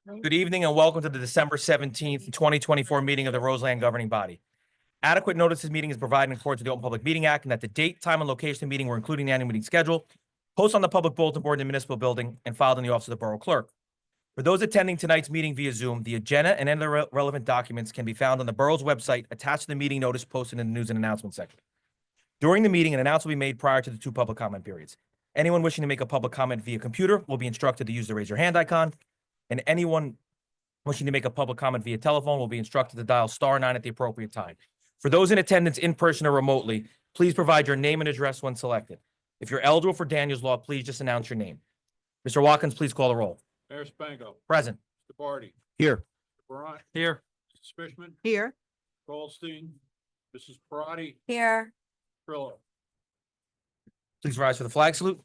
Good evening and welcome to the December 17th, 2024 meeting of the Roseland Governing Body. Adequate notice this meeting is provided in accordance with the Open Public Meeting Act and that the date, time, and location of the meeting were included in the annual meeting schedule, posted on the public bulletin board in the municipal building, and filed in the office of the Borough Clerk. For those attending tonight's meeting via Zoom, the agenda and other relevant documents can be found on the Borough's website attached to the meeting notice posted in the news and announcement section. During the meeting, an announcement will be made prior to the two public comment periods. Anyone wishing to make a public comment via computer will be instructed to use the raise your hand icon, and anyone wishing to make a public comment via telephone will be instructed to dial *9 at the appropriate time. For those in attendance in person or remotely, please provide your name and address when selected. If you're eligible for Daniel's Law, please just announce your name. Mr. Watkins, please call the roll. Mayor Spango. Present. Mr. Barty. Here. Mr. Bryant. Here. Mrs. Fishman. Here. Goldstein. Mrs. Parati. Here. Trillo. Please rise for the flag salute.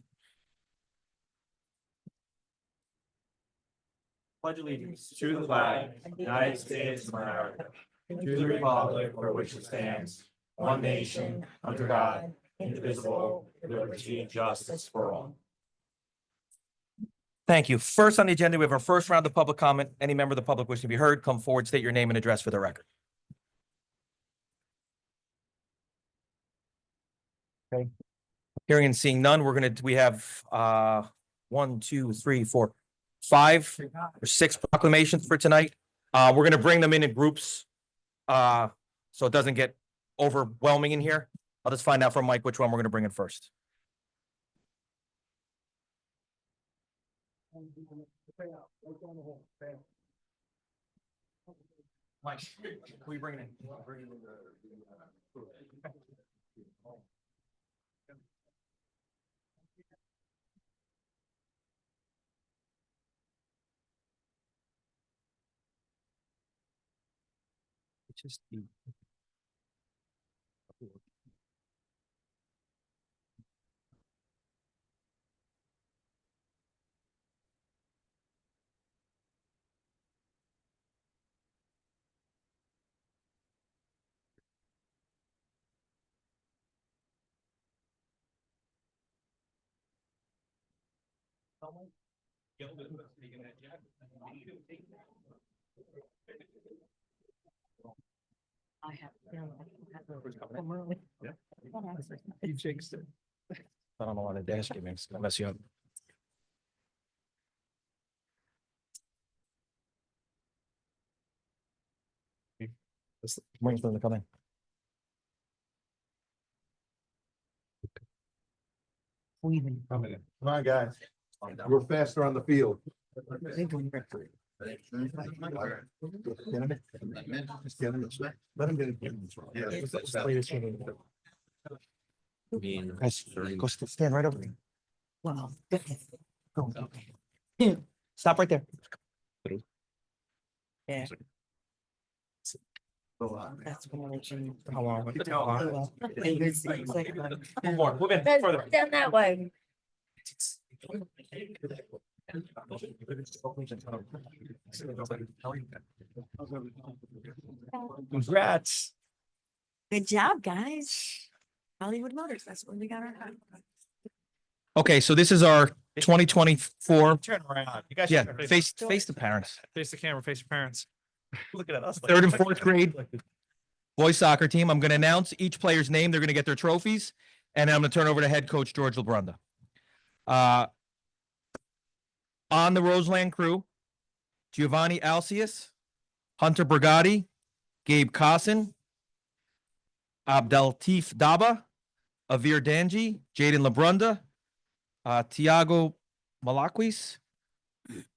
Pledge allegiance to the flag of the United States of America, to the republic for which it stands, one nation, under God, indivisible, with liberty and justice for all. Thank you. First on the agenda, we have our first round of public comment. Any member of the public wishing to be heard, come forward, state your name and address for the record. Okay. Hearing and seeing none, we have 1, 2, 3, 4, 5 or 6 proclamations for tonight. We're going to bring them in groups so it doesn't get overwhelming in here. I'll just find out from Mike which one we're going to bring in first. Mike, can we bring it in? Just the I have. He jinxed it. I don't know why the dash came in. It's gonna mess you up. Let's wait for them to come in. Come on, guys. We're faster on the field. Let him get it. Guys, go stand right over there. Wow. Go. Stop right there. Yeah. That's when I change. How long? Move More. Move in further. Down that way. Congrats. Good job, guys. Hollywood Motors, that's where we got our. Okay, so this is our 2024. Turn around. You guys. Yeah, should face the parents. face the camera, face your parents. Looking at us. Third and fourth grade boys soccer team. I'm going to announce each player's name. They're going to get their trophies, and then I'm going to turn over to head coach George LeBrunda. On the Roseland crew, Giovanni Alcius, Hunter Brigatti, Gabe Cossin, Abdeltif Daba, Avir Danji, Jaden LeBrunda, Tiago Malaquis,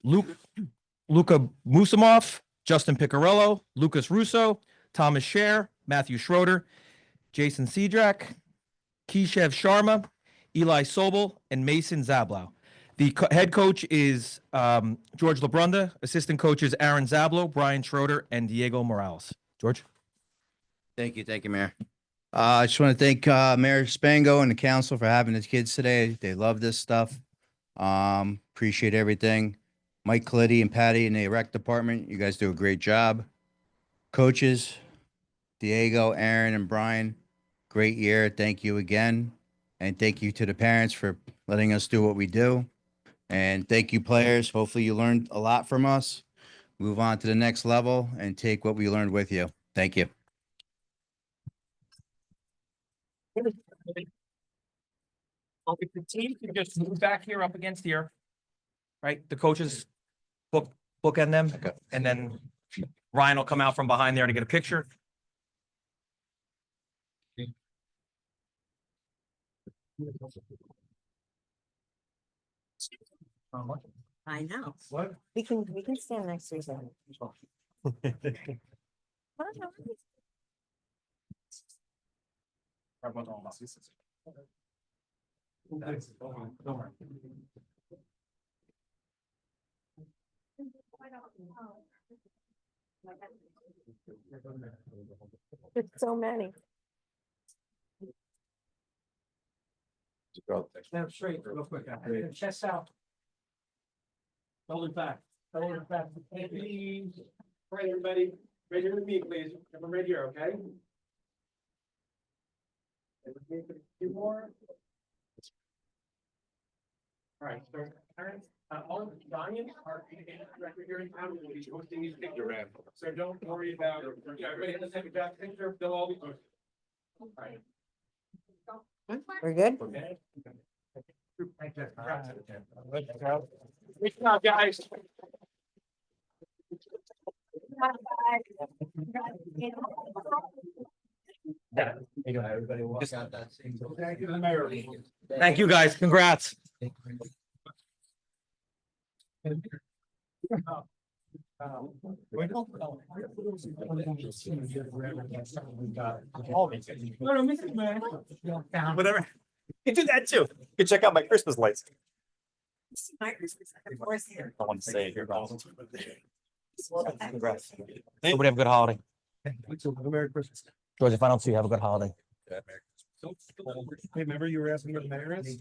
Luca Musamov, Justin Piccarello, Lucas Russo, Thomas Scher, Matthew Schroeder, Jason Cedrak, Keshev Sharma, Eli Sobel, and Mason Zablow. The head coach is George LeBrunda. Assistant coaches Aaron Zablow, Brian Schroeder, and Diego Morales. George? Thank you, Mayor. I just want to thank Mayor Spango and the council for having the kids today. They love this stuff. Appreciate everything. Mike Clitty and Patty in the rec department, you guys do a great job. Coaches, Diego, Aaron, and Brian, great year. Thank you again. And thank you to the parents for letting us do what we do. And thank you, players. Hopefully you learned a lot from us. move on to the next level and take what we learned with you. Thank you. Well, if the team can just move back here up against here, right? The coaches bookend them, and then Ryan will come out from behind there to get a picture. I know. What? We can stand next to each other. There's so many. Stand straight real quick. Chest out. Hold it back. Hold it back. Please. All right, everybody. Right here with me, please. Come right here, okay? A few more. All right, so Aaron, all of the Zion are record here in town. We'll be hosting these picture rounds. So don't worry about, everybody has to take a back picture. They'll all be posted. All right. We're good? Okay. Good job, guys. Thank you, Mayor. Thank you, guys. Congrats. Whatever. You do that too. You can check out my Christmas lights. I want to say it here. Congrats. Everybody have a good holiday. Merry Christmas. George, if I don't see you, have a good holiday. Hey, remember you were asking where the mayor is?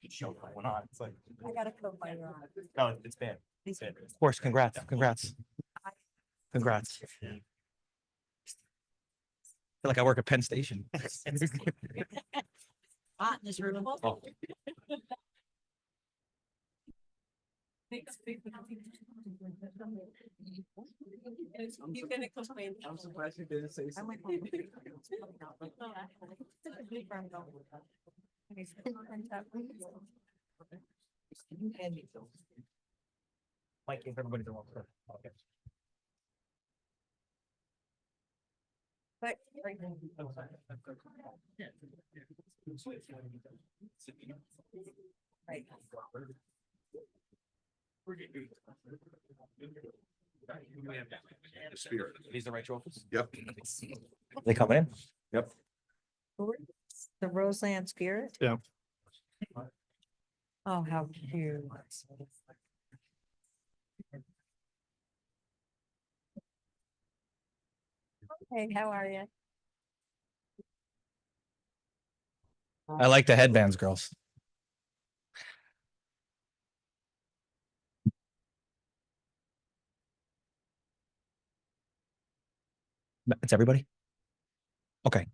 Show what went on. It's like, I got a coat by your arm. no, it's banned. It's banned. Of course, congrats. Congrats. I feel like I work at Penn Station. Hot in this room. Oh. He's gonna complain. I'm surprised you didn't say I went something. Mike gave everybody the wrong card. Okay. But right. The spirit. These the right trophies? Yep. They coming in? Yep. The Roseland Spirit? Yeah. Oh, how cute. Hey, how are you? I like the headbands, girls. It's everybody? Okay.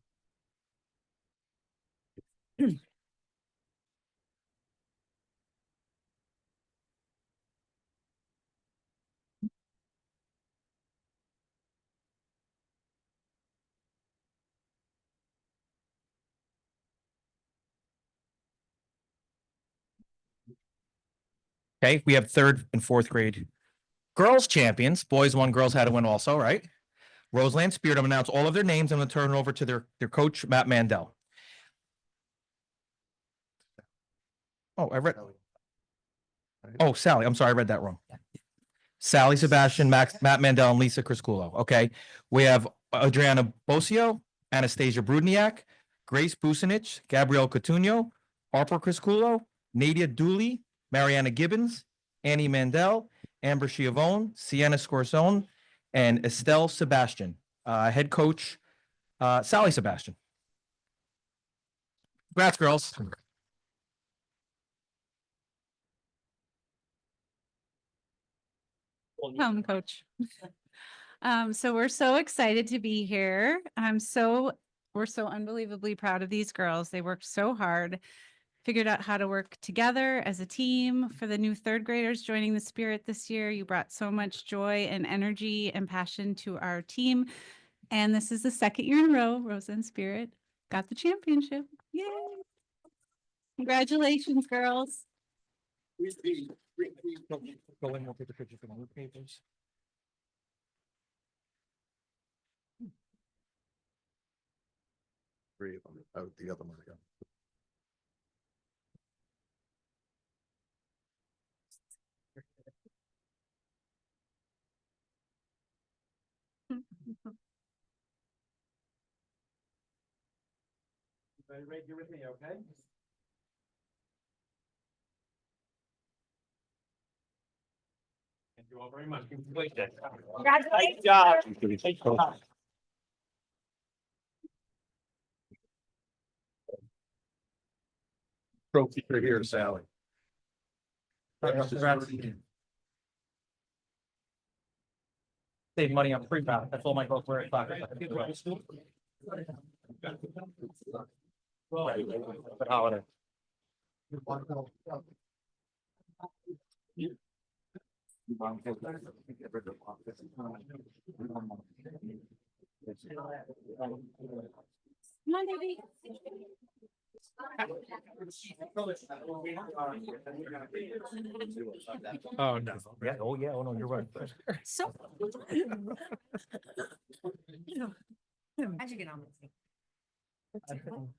Okay, we have third and fourth grade girls champions. Boys won, girls had to win also, right? Roseland Spirit. I'm gonna announce all of their names. I'm gonna turn it over to their coach, Matt Mandel. Oh, I read. Oh, Sally. I'm sorry, I read that wrong. Sally Sebastian, Matt Mandel, and Lisa Crisculo. Okay, we have Adriana Bosio, Anastasia Brudniak, Grace Businich, Gabrielle Coutinho, Harper Crisculo, Nadia Dooley, Mariana Gibbons, Annie Mandel, Amber Schiavone, Sienna Scorsone, and Estelle Sebastian. Head coach, Sally Sebastian. Congrats, girls. Home coach. So we're so excited to be here. We're so unbelievably proud of these girls. They worked so hard. figured out how to work together as a team. For the new third graders joining the Spirit this year, you brought so much joy and energy and passion to our team. And this is the second year in a row, Roseland Spirit got the championship. Yay! Congratulations, girls. Go in, we'll take a picture for the newspapers. Three of them, out the other one. Everybody right here with me, okay? Thank you all very much. Congratulations. Congratulations. Nice job. Trophy for here, Sally. Save money on free pass. That's all my folks were at soccer. Good holiday. Come on, baby. Oh, no. Yeah, oh, yeah, oh, no, you're right. So. How'd you get on with me?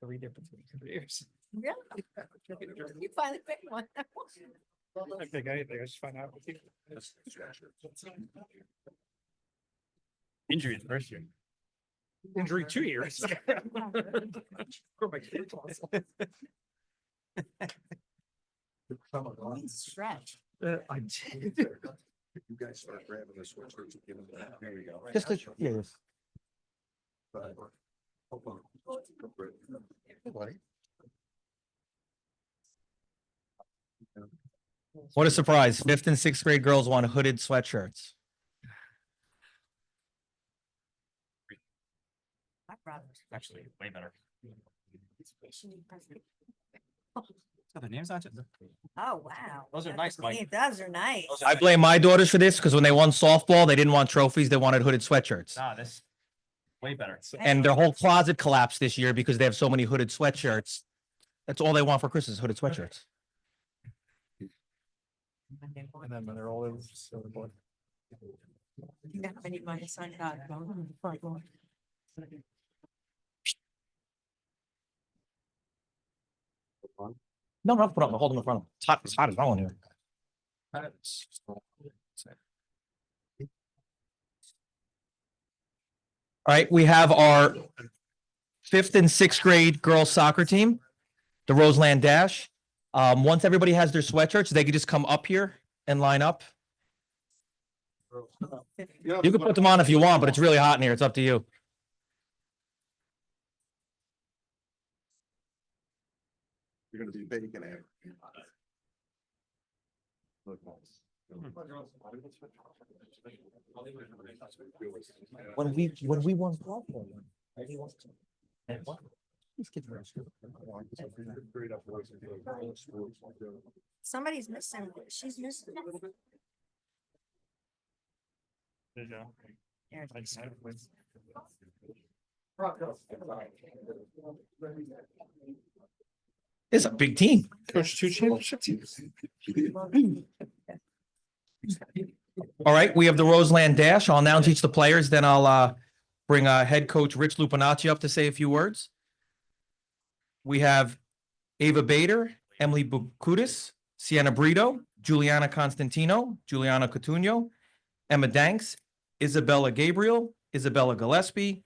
Three different years. Really? You finally picked one. I think anything, I just find out. Injury is first year. Injury 2 years. Stretch. I did. You guys start grabbing this one. There you go. Just a, yes. What a surprise. 5th and 6th grade girls want hooded sweatshirts. My brother. Actually, way better. The name's on it. Oh, wow. Those are nice, Mike. Those are nice. I blame my daughters for this because when they won softball, they didn't want trophies. They wanted hooded sweatshirts. Nah, this way better. And their whole closet collapsed this year because they have so many hooded sweatshirts. That's all they want for Christmas, hooded sweatshirts. And then when they're all over. You got many money signed out. No, no, put on, hold them in front of them. It's hot as hell in here. All right, we have our 5th and 6th grade girls soccer team, the Roseland Dash. Once everybody has their sweatshirts, they can just come up here and line up. You can put them on if you want, but it's really hot in here. It's up to you. You're gonna be bacon egg. When we won softball. Somebody's missing. She's missing. There it is. It's a big team. Coach 2 championship teams. All right, we have the Roseland Dash. I'll now teach the players, then I'll bring head coach Rich Lupinacci up to say a few words. We have Ava Bader, Emily Bukudis, Sienna Brito, Juliana Constantino, Juliana Coutinho, Emma Danks, Isabella Gabriel, Isabella Gillespie,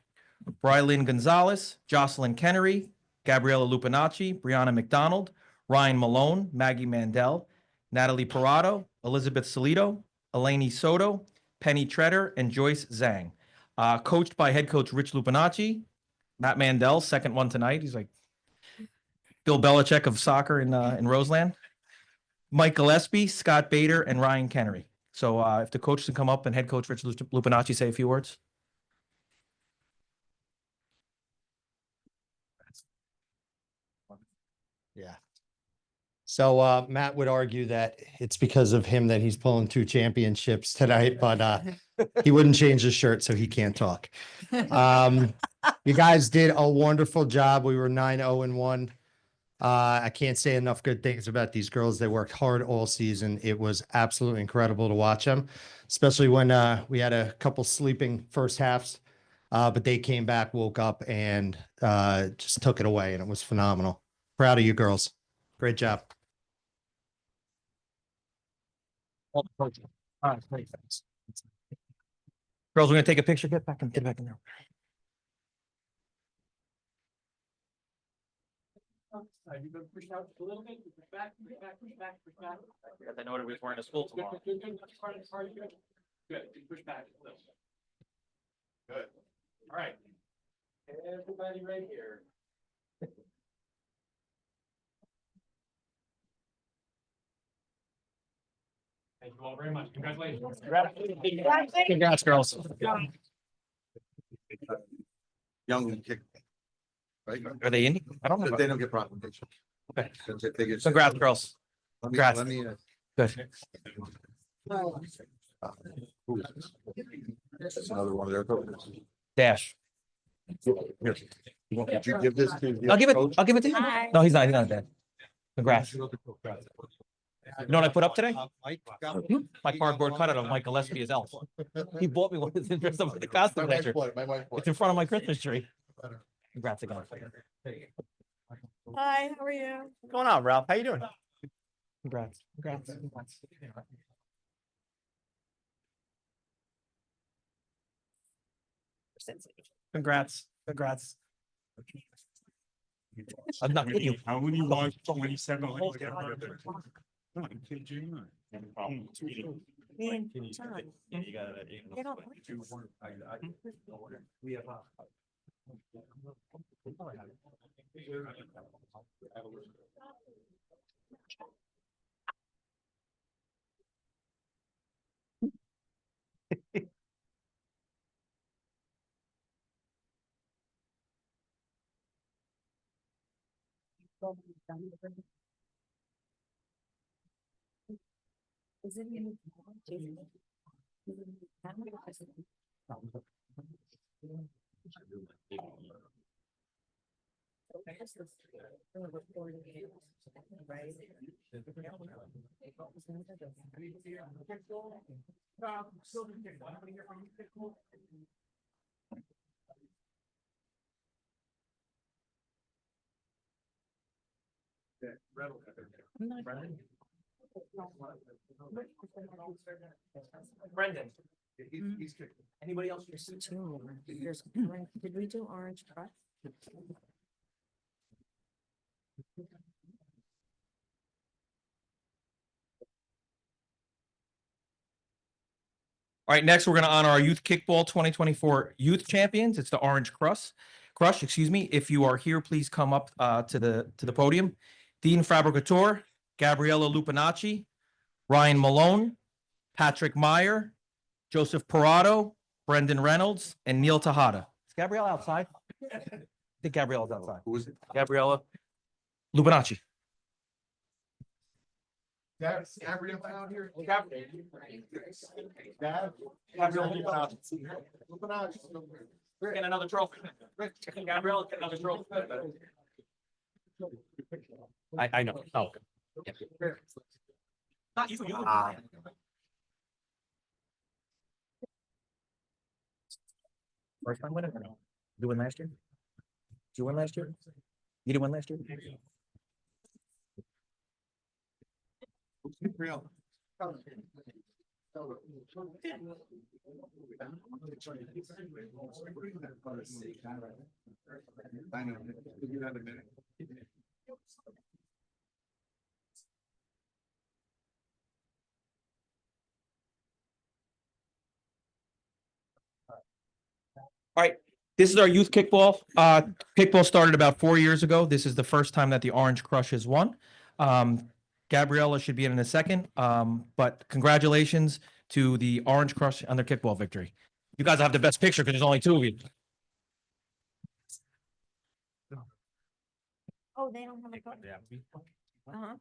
Brylin Gonzalez, Jocelyn Kennery, Gabriella Lupinacci, Brianna McDonald, Ryan Malone, Maggie Mandel, Natalie Parado, Elizabeth Solito, Eleni Soto, Penny Treader, and Joyce Zhang. Coached by head coach Rich Lupinacci, Matt Mandel, second one tonight. He's like Bill Belichick of soccer in Roseland. Mike Gillespie, Scott Bader, and Ryan Kennery. So if the coaches can come up and head coach Rich Lupinacci say a few words. Yeah. So Matt would argue that it's because of him that he's pulling 2 championships tonight, but he wouldn't change his shirt, so he can't talk. You guys did a wonderful job. We were 9-0-1. I can't say enough good things about these girls. They worked hard all season. It was absolutely incredible to watch them, especially when we had a couple sleeping first halves. But they came back, woke up, and just took it away, and it was phenomenal. Proud of you girls. Great job. Girls, we're gonna take a picture. Get back in there. You go push out a little bit, push back, push back, push back, push back. I know we're wearing a school Good, good, good, good. That's part of it, good. Good, push back a little. Good. All right. Everybody right here. Thank you all very much. Congratulations. Congrats, girls. Young kick. Right? Are they in? I don't know. They don't get proclamation. Okay. They get. Congrats, girls. Let me- Congrats. let me, Good. who is this? This is another one of their coaches. Dash. Here. Did you give this to? the I'll give it. coach? I'll give it to you. Hi. No, he's not dead. Congrats. You know what I put up today? My cardboard cutout of Mike Gillespie as Elf. He bought me one of the dress up with the costume My picture. wife bought it, my wife bought It's it. in front of my Christmas tree. Congrats again. Hi, how are you? What's going on, Ralph? How you doing? Congrats. Congrats. Congrats. Congrats. Congrats. I'm not kidding you. How many lives, 27? Me and John. Get up. Is it in- Brendan. Anybody else? Did we do orange crust? All right, next we're going to honor our Youth Kickball 2024 Youth Champions. It's the Orange Crush, excuse me. If you are here, please come up to the podium. Dean Fabricator, Gabriella Lupinacci, Ryan Malone, Patrick Meyer, Joseph Parado, Brendan Reynolds, and Neil Tejada. Is Gabriella outside? I think Gabriella's outside. Who is it? Gabriella Lupinacci. Gabrielle out here? Get another trophy. Gabriella, get another trophy. I know. Oh. Not you. First time winner or no? You win last year? Did you win last year? You didn't win last year? Real. I know. You have a minute. All right, this is our youth kickball. Kickball started about 4 years ago. This is the first time that the Orange Crush has won. Gabriella should be in a second, but congratulations to the Orange Crush on their kickball victory. You guys have the best picture because there's only 2 of you. Oh, they don't have a. Uh-huh.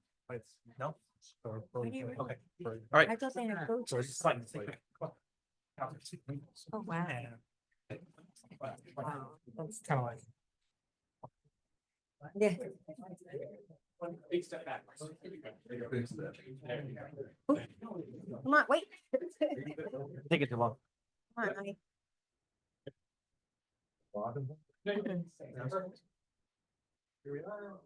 No? do you- Okay. All right. I thought they had So coaches. it's fine. Oh, wow. Wow. That's Kind of like. Yeah. Big step back. Come on, wait. Take it too long. Come on, honey. Here we are.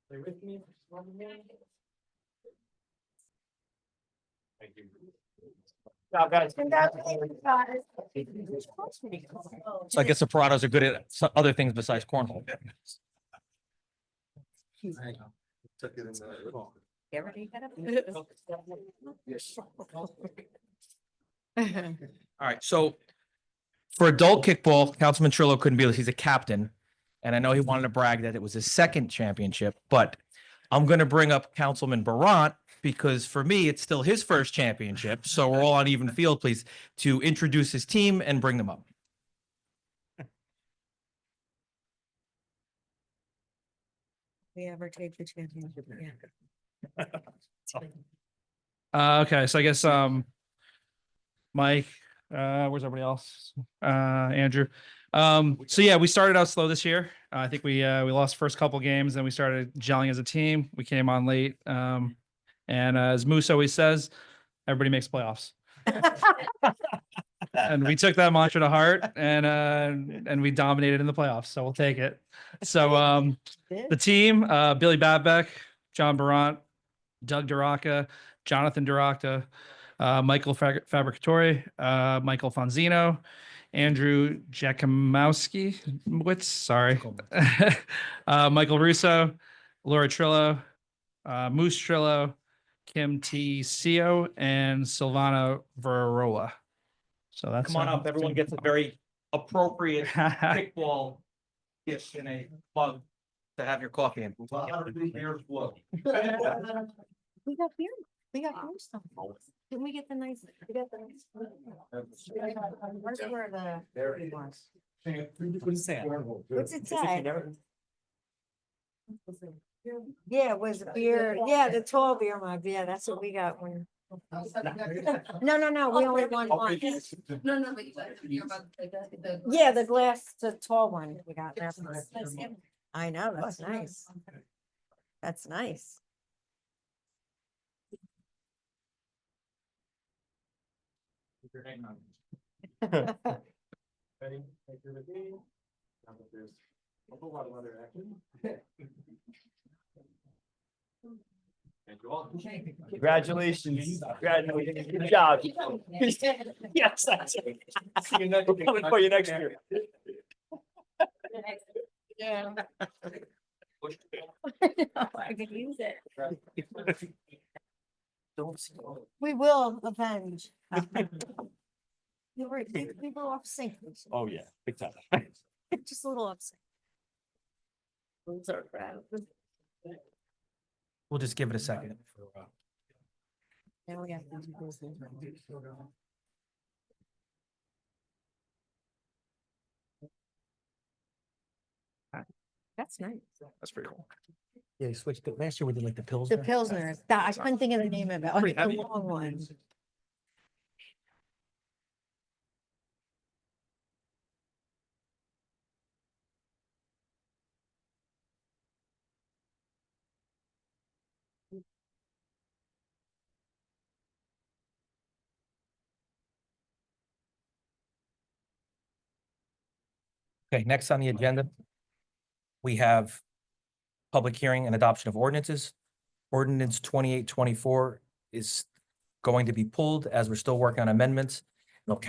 Stay with me. Thank you. Ciao, guys. So I guess the Parados are good at other things besides cornhole. Took it in the. Everybody got up? All right, so for adult kickball, Councilman Trillo couldn't be with us. He's a captain. And I know he wanted to brag that it was his second championship, but I'm going to bring up Councilman Barant because for me, it's still his first championship. So we're all on even field, please, to introduce his team and bring them up. We ever take the championship, yeah. Okay, so I guess Mike, where's everybody else? Andrew. So yeah, we started out slow this year. I think we lost first couple games, then we started gelling as a team. We came on late. And as Moose always says, everybody makes playoffs. And we took that mantra to heart and we dominated in the playoffs. So we'll take it. So the team, Billy Babbeck, John Barant, Doug Duraca, Jonathan Duraca, Michael Fabricatore, Michael Fonzino, Andrew Jakimowski, sorry, Michael Russo, Laura Trillo, Moose Trillo, Kim T. Cio, and Silvana Verola. So that's Come on up. Everyone gets a very appropriate kickball gift in a mug to have your coffee in. We got beer. We got beer stuff. Didn't we get the nice? We got the nice. Where's where the? What's it say? Yeah, it was beer. Yeah, the tall beer mug. Yeah, that's what we got when. No, we only want one. No, but you're about the. Yeah, the glass, the tall one we got. That's nice. I know, that's nice. That's nice. Ready? Take your beginning. Now that there's a whole lot of other action. Thank you all. Congratulations. Congratulations. Good job. Yes, that's it. We're coming for you next year. Yeah. I could use it. We will avenge. You were, we were off sync. Oh, yeah, big time. Just a little off sync. Those are proud. We'll just give it a second. Now we have to do business. That's nice. That's pretty cool. Yeah, you switched it. Last year we did like the pills. The Pilsner, I couldn't think of the name of it. Pretty The heavy. long one. Okay, next on the agenda, we have public hearing and adoption of ordinances. Ordinance 2824 is going to be pulled as we're still working on amendments. We'll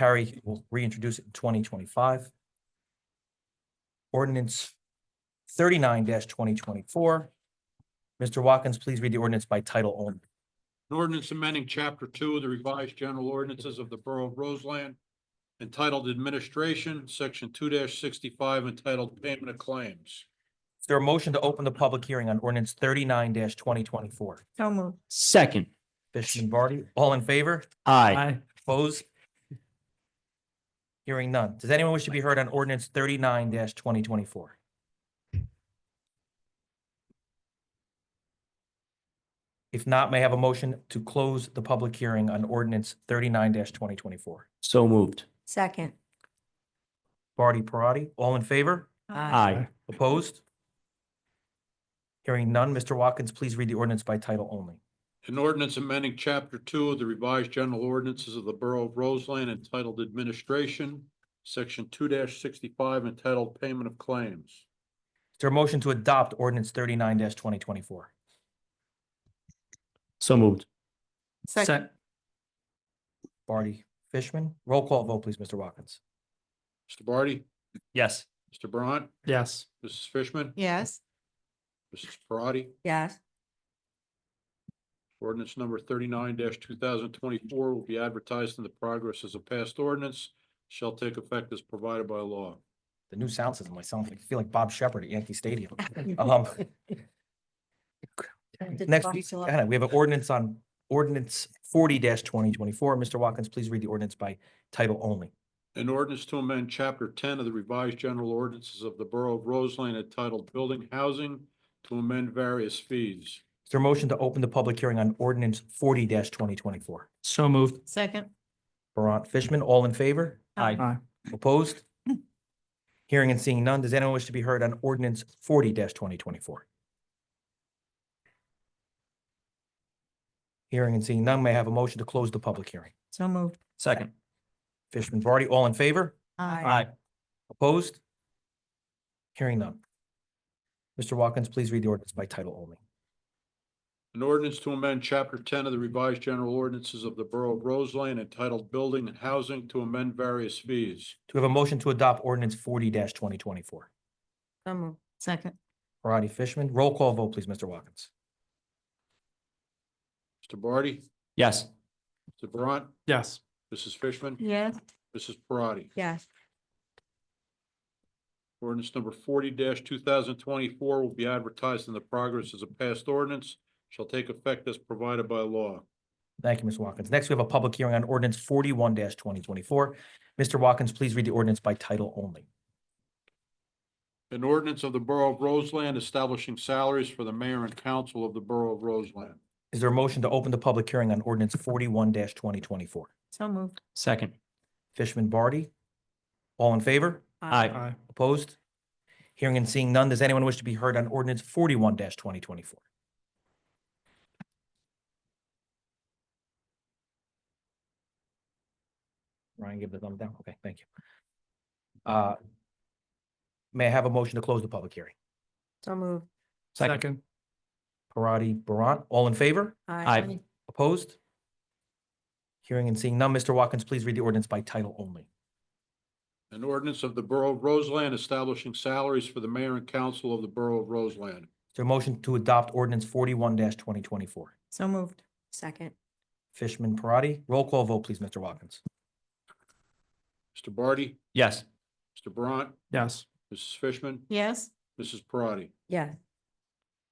reintroduce it in 2025. Ordinance 39-2024. Mr. Watkins, please read the ordinance by title only. An ordinance amending chapter 2 of the revised general ordinances of the Borough of Roseland entitled Administration, section 2-65 entitled Payment of Claims. Is there a motion to open the public hearing on ordinance 39-2024? So moved. Second. Bishop and Barty, all in favor? Aye. Opposed? Hearing none. Does anyone wish to be heard on ordinance 39-2024? If not, may I have a motion to close the public hearing on ordinance 39-2024? So moved. Second. Barty, Parati, all in favor? Aye. Opposed? Hearing none, Mr. Watkins, please read the ordinance by title only. An ordinance amending chapter 2 of the revised general ordinances of the Borough of Roseland entitled Administration, section 2-65 entitled Payment of Claims. Is there a motion to adopt ordinance 39-2024? So moved. Second. Barty, Fishman, roll call vote, please, Mr. Watkins. Mr. Barty, Yes. Mr. Brant, Yes. Mrs. Fishman, Yes. Mrs. Parati. Yes. Ordinance number 39-2024 will be advertised in the progress as a passed ordinance, shall take effect as provided by law. The new sound system, I sound like, feel like Bob Shepherd at Yankee Stadium. Next, we have an ordinance on ordinance 40-2024. Mr. Watkins, please read the ordinance by title only. An ordinance to amend chapter 10 of the revised general ordinances of the Borough of Roseland entitled Building Housing to amend various fees. Is there a motion to open the public hearing on ordinance 40-2024? So moved. Second. Barant, Fishman, all in favor? Aye. Opposed? Hearing and seeing none, does anyone wish to be heard on ordinance 40-2024? Hearing and seeing none, may I have a motion to close the public hearing? So moved. Second. Fishman, Vardy, all in favor? Aye. Opposed? Hearing none. Mr. Watkins, please read the ordinance by title only. An ordinance to amend chapter 10 of the revised general ordinances of the Borough of Roseland entitled Building and Housing to amend various fees. Do we have a motion to adopt ordinance 40-2024? So moved. Second. Parati, Fishman, roll call vote, please, Mr. Watkins. Mr. Barty, Yes. Mr. Brant, Yes. Mrs. Fishman, Yes. Mrs. Parati. Yes. Ordinance number 40-2024 will be advertised in the progress as a passed ordinance, shall take effect as provided by law. Thank you, Mr. Watkins. Next, we have a public hearing on ordinance 41-2024. Mr. Watkins, please read the ordinance by title only. An ordinance of the Borough of Roseland establishing salaries for the mayor and council of the Borough of Roseland. Is there a motion to open the public hearing on ordinance 41-2024? So moved. Second. Fishman, Barty, all in favor? Aye. Opposed? Hearing and seeing none, does anyone wish to be heard on ordinance 41-2024? Ryan, give the thumb down. Okay, thank you. May I have a motion to close the public hearing? So moved. Second. Parati, Barant, all in favor? Aye. Opposed? Hearing and seeing none, Mr. Watkins, please read the ordinance by title only. An ordinance of the Borough of Roseland establishing salaries for the mayor and council of the Borough of Roseland. Is there a motion to adopt ordinance 41-2024? So moved. Second. Fishman, Parati, roll call vote, please, Mr. Watkins. Mr. Barty, Yes. Mr. Brant, Yes. Mrs. Fishman, Yes. Mrs. Parati. Yes.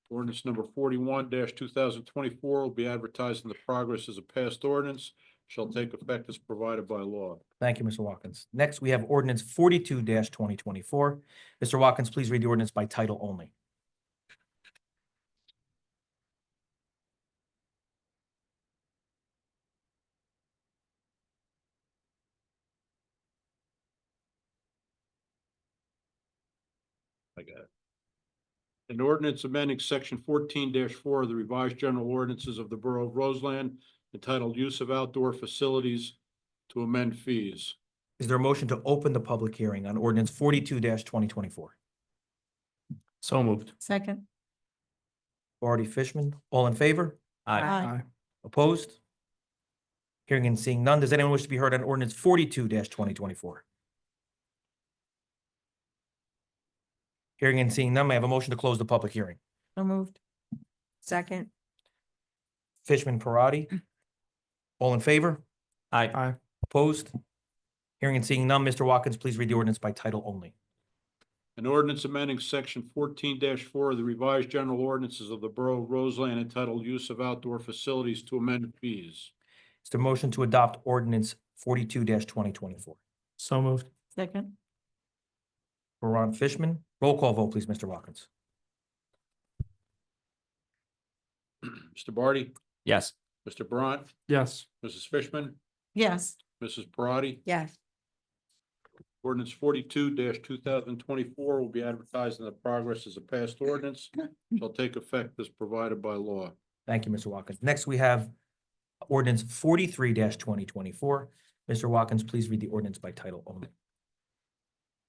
Ordinance number 41-2024 will be advertised in the progress as a passed ordinance, shall take effect as provided by law. Thank you, Mr. Watkins. Next, we have ordinance 42-2024. Mr. Watkins, please read the ordinance by title only. I got it. An ordinance amending section 14-4 of the revised general ordinances of the Borough of Roseland entitled Use of Outdoor Facilities to amend fees. Is there a motion to open the public hearing on ordinance 42-2024? So moved. Second. Barty, Fishman, all in favor? Aye. Opposed? Hearing and seeing none, does anyone wish to be heard on ordinance 42-2024? Hearing and seeing none, may I have a motion to close the public hearing? So moved. Second. Fishman, Parati, all in favor? Aye. Opposed? Hearing and seeing none, Mr. Watkins, please read the ordinance by title only. An ordinance amending section 14-4 of the revised general ordinances of the Borough of Roseland entitled Use of Outdoor Facilities to amend fees. Is there a motion to adopt ordinance 42-2024? So moved. Second. Barant, Fishman, roll call vote, please, Mr. Watkins. Mr. Barty, Yes. Mr. Brant, Yes. Mrs. Fishman, Yes. Mrs. Parati. Yes. Ordinance 42-2024 will be advertised in the progress as a passed ordinance. Shall take effect as provided by law. Thank you, Mr. Watkins. Next, we have ordinance 43-2024. Mr. Watkins, please read the ordinance by title only.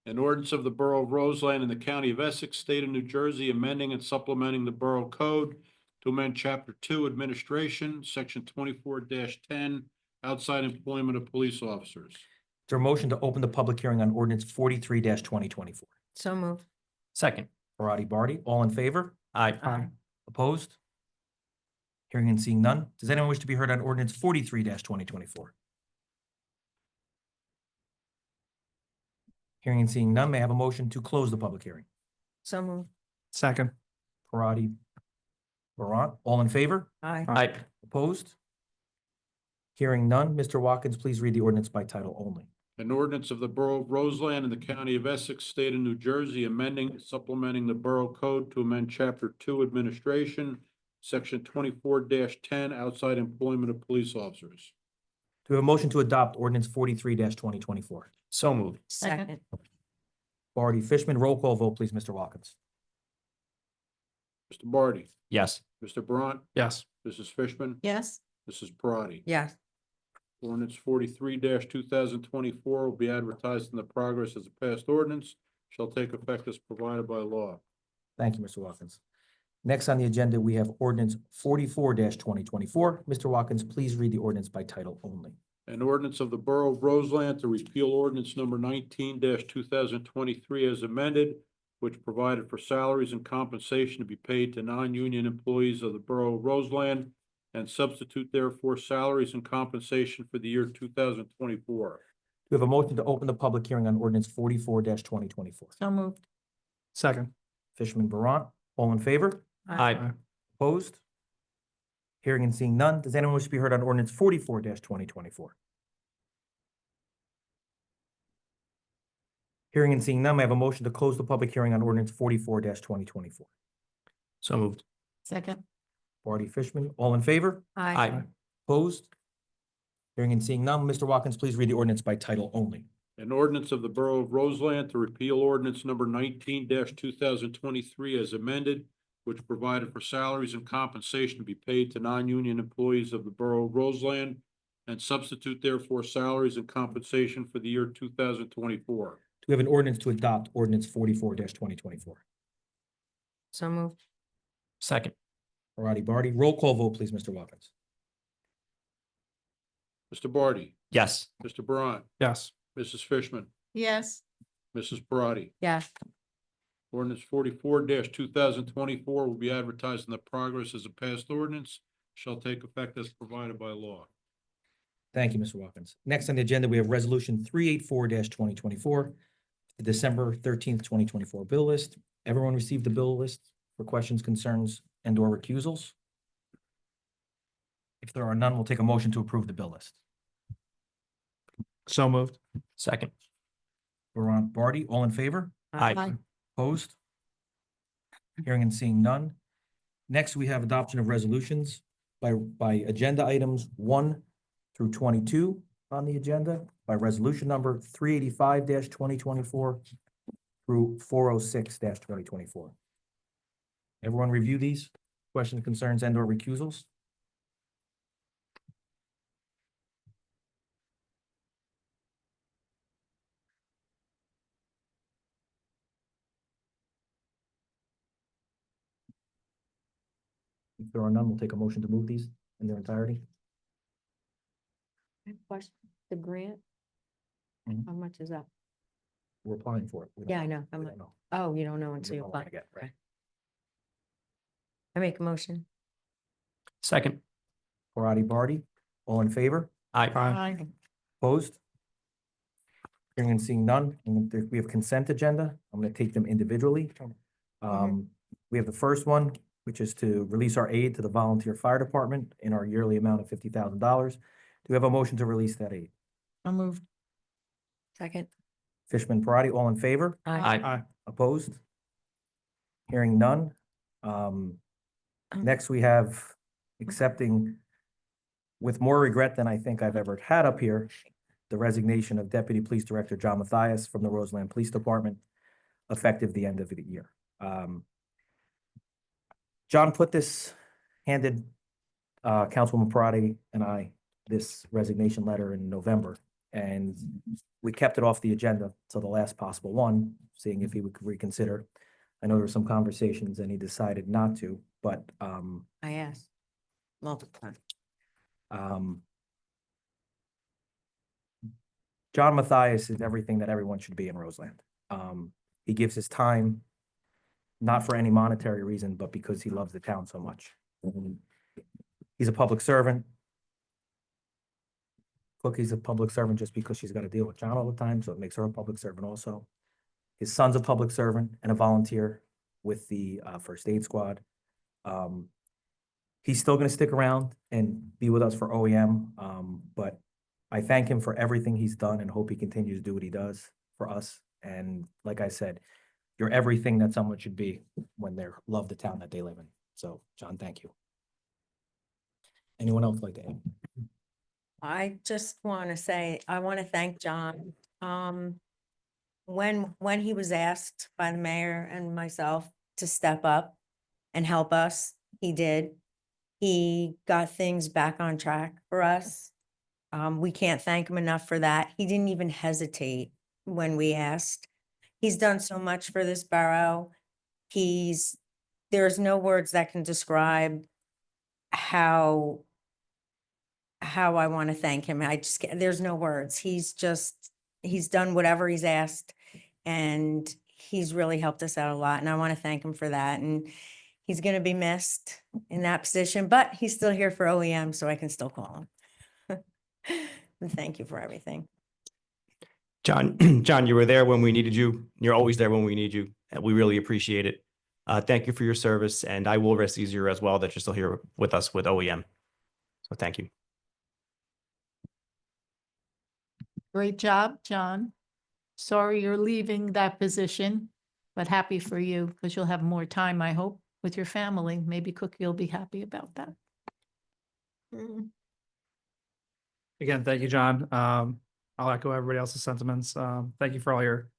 An ordinance of the Borough of Roseland in the County of Essex, State of New Jersey, amending and supplementing the Borough Code to amend Chapter 2 Administration, Section 24-10, outside employment of police officers. Is there a motion to open the public hearing on ordinance 43-2024? So moved. Second. Parati, Barty, all in favor? Aye. Opposed? Hearing and seeing none. Does anyone wish to be heard on ordinance 43-2024? Hearing and seeing none, may I have a motion to close the public hearing? So moved. Second. Parati, Barant, all in favor? Aye. Aye. Opposed? Hearing none, Mr. Watkins, please read the ordinance by title only. An ordinance of the Borough of Roseland in the County of Essex, State of New Jersey, amending and supplementing the Borough Code to amend Chapter 2 Administration, Section 24-10, outside employment of police officers. Do we have a motion to adopt ordinance 43-2024? So moved. Second. Barty, Fishman, roll call vote, please, Mr. Watkins. Mr. Barty, Yes. Mr. Brant, Yes. Mrs. Fishman, Yes. Mrs. Parati. Yes. Ordinance 43-2024 will be advertised in the progress as a passed ordinance, shall take effect as provided by law. Thank you, Mr. Watkins. Next on the agenda, we have ordinance 44-2024. Mr. Watkins, please read the ordinance by title only. An ordinance of the Borough of Roseland to repeal ordinance number 19-2023 as amended, which provided for salaries and compensation to be paid to non-union employees of the Borough of Roseland, and substitute therefore salaries and compensation for the year 2024. We have a motion to open the public hearing on ordinance 44-2024. So moved. Second. Fishman, Barant, all in favor? Aye. Opposed? Hearing and seeing none. Does anyone wish to be heard on ordinance 44-2024? Hearing and seeing none, may I have a motion to close the public hearing on ordinance 44-2024? So moved. Second. Barty, Fishman, all in favor? Aye. Opposed? Hearing and seeing none, Mr. Watkins, please read the ordinance by title only. An ordinance of the Borough of Roseland to repeal ordinance number 19-2023 as amended, which provided for salaries and compensation to be paid to non-union employees of the Borough of Roseland, and substitute therefore salaries and compensation for the year 2024. Do we have an ordinance to adopt ordinance 44-2024? So moved. Second. Parati, Barty, roll call vote, please, Mr. Watkins. Mr. Barty, Yes. Mr. Barant, Yes. Mrs. Fishman, Yes. Mrs. Parati. Yes. Ordinance 44-2024 will be advertised in the progress as a passed ordinance, shall take effect as provided by law. Thank you, Mr. Watkins. Next on the agenda, we have resolution 384-2024, the December 13th, 2024 bill list. Everyone received the bill list for questions, concerns, and or recusals? If there are none, we'll take a motion to approve the bill list. So moved. Second. Barant, Barty, all in favor? Aye. Opposed? Hearing and seeing none. Next, we have adoption of resolutions by agenda items 1 through 22 on the agenda, by resolution number 385-2024 through 406-2024. Everyone review these? Questions, concerns, and or recusals? If there are none, we'll take a motion to move these in their entirety. Question, the grant? Mhm. How much is that? We're applying for it. We don't- Yeah, I know. How we much? don't know. Oh, you don't know We until you don't know what apply. we're gonna get, right? I make a motion. Second. Parati, Barty, all in favor? Aye. Opposed? Hearing and seeing none, and we have consent agenda. I'm gonna take them individually. We have the first one, which is to release our aid to the volunteer fire department in our yearly amount of $50,000. Do we have a motion to release that aid? I'll move. Second. Fishman, Parati, all in favor? Aye. Opposed? Hearing none. Next, we have accepting with more regret than I think I've ever had up here, the resignation of Deputy Police Director John Mathias from the Roseland Police Department, effective the end of the year. John handed Councilwoman Parati and I this resignation letter in November, and we kept it off the agenda till the last possible one, seeing if he would reconsider. I know there were some conversations and he decided not to, but I asked multiple times. John Mathias is everything that everyone should be in Roseland. He gives his time, not for any monetary reason, but because he loves the town so much. He's a public servant. Cookie's a public servant just because she's got to deal with John all the time, so it makes her a public servant also. His son's a public servant and a volunteer with the first aid squad. He's still going to stick around and be with us for OEM, but I thank him for everything he's done and hope he continues to do what he does for us. And like I said, you're everything that someone should be when they love the town that they live in. So, John, thank you. Anyone else like to add? I just want to say, I want to thank John. When he was asked by the mayor and myself to step up and help us, he did. He got things back on track for us. We can't thank him enough for that. He didn't even hesitate when we asked. He's done so much for this borough. There's no words that can describe how I want to thank him. There's no words. He's done whatever he's asked, and he's really helped us out a lot. And I want to thank him for that. And he's going to be missed in that position, but he's still here for OEM, so I can still call him. And thank you for everything. John, you were there when we needed you. You're always there when we need you. And we really appreciate it. Thank you for your service, and I will rest easier as well that you're still here with us with OEM. So thank you. Great job, John. Sorry you're leaving that position, but happy for you because you'll have more time, I hope, with your family. Maybe Cookie will be happy about that. Again, thank you, John. I'll echo everybody else's sentiments. Thank you for all your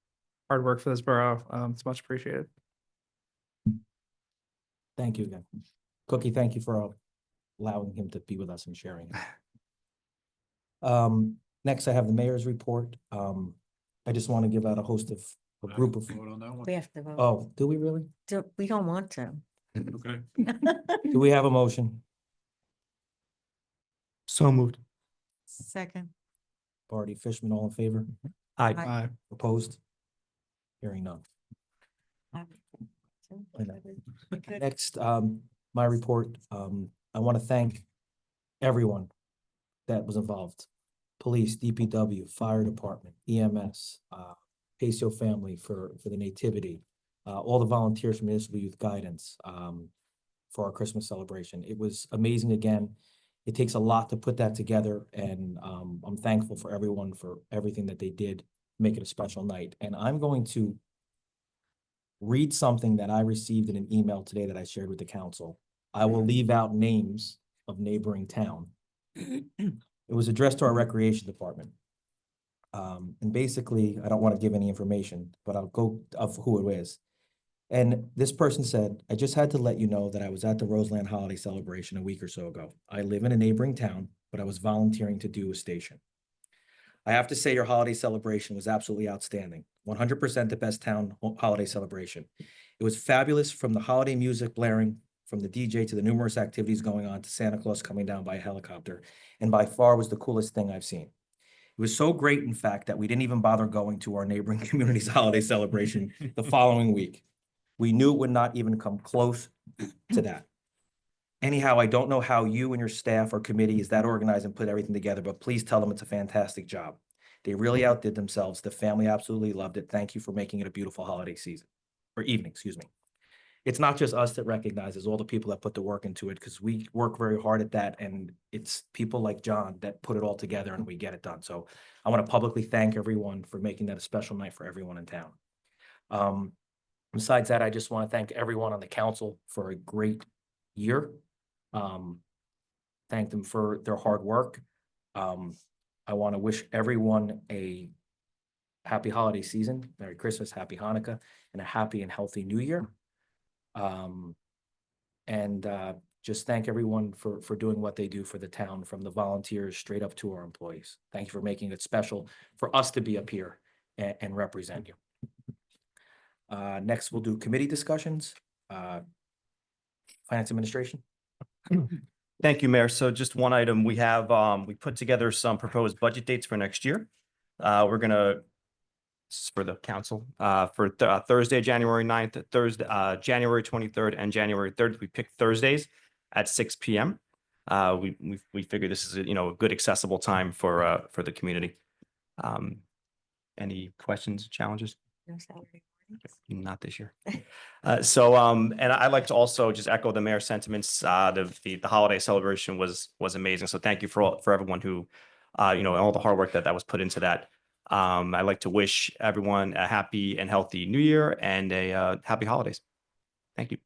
hard work for this borough. It's much appreciated. Thank you again. Cookie, thank you for allowing him to be with us and sharing it. Next, I have the mayor's report. I just want to give out a group of. We have to vote. Oh, do we really? We don't want to. Okay. Do we have a motion? So moved. Second. Barty, Fishman, all in favor? Aye. Aye. Opposed? Hearing none. Next, my report, I want to thank everyone that was involved. Police, DPW, Fire Department, EMS, Pacio family for the nativity, all the volunteers from Municipal Youth Guidance for our Christmas celebration. It was amazing again. It takes a lot to put that together, and I'm thankful for everyone for everything that they did, make it a special night. And I'm going to read something that I received in an email today that I shared with the council. I will leave out names of neighboring town. It was addressed to our recreation department. And basically, I don't want to give any information, but I'll go of who it is. And this person said, I just had to let you know that I was at the Roseland holiday celebration a week or so ago. I live in a neighboring town, but I was volunteering to do a station. I have to say your holiday celebration was absolutely outstanding. 100% the best town holiday celebration. It was fabulous, from the holiday music blaring, from the DJ to the numerous activities going on to Santa Claus coming down by a helicopter, and by far was the coolest thing I've seen. It was so great, in fact, that we didn't even bother going to our neighboring community's holiday celebration the following week. We knew it would not even come close to that. Anyhow, I don't know how you and your staff or committee is that organized and put everything together, but please tell them it's a fantastic job. They really outdid themselves. The family absolutely loved it. Thank you for making it a beautiful holiday season, or evening, excuse me. It's not just us that recognizes all the people that put the work into it, because we work very hard at that, and it's people like John that put it all together and we get it done. So I want to publicly thank everyone for making that a special night for everyone in town. Besides that, I just want to thank everyone on the council for a great year. thank them for their hard work. I want to wish everyone a happy holiday season, Merry Christmas, Happy Hanukkah, and a happy and healthy New Year. Just thank everyone for doing what they do for the town, from the volunteers straight up to our employees. Thank you for making it special for us to be up here and represent you. Next, we'll do committee discussions. Finance Administration. Thank you, Mayor. So just one item, we have, we put together some proposed budget dates for next year. We're gonna, this is for the council, for Thursday, January 9th, Thursday, January 23rd and January 3rd. We picked Thursdays at 6 p.m. We figure this is, a good accessible time for the community. Any questions, challenges? No salary warnings. Not this year. And I'd like to also just echo the mayor's sentiments. The holiday celebration was amazing. So thank you for everyone who, all the hard work that was put into that. I'd like to wish everyone a happy and healthy New Year and a happy holidays. Thank you.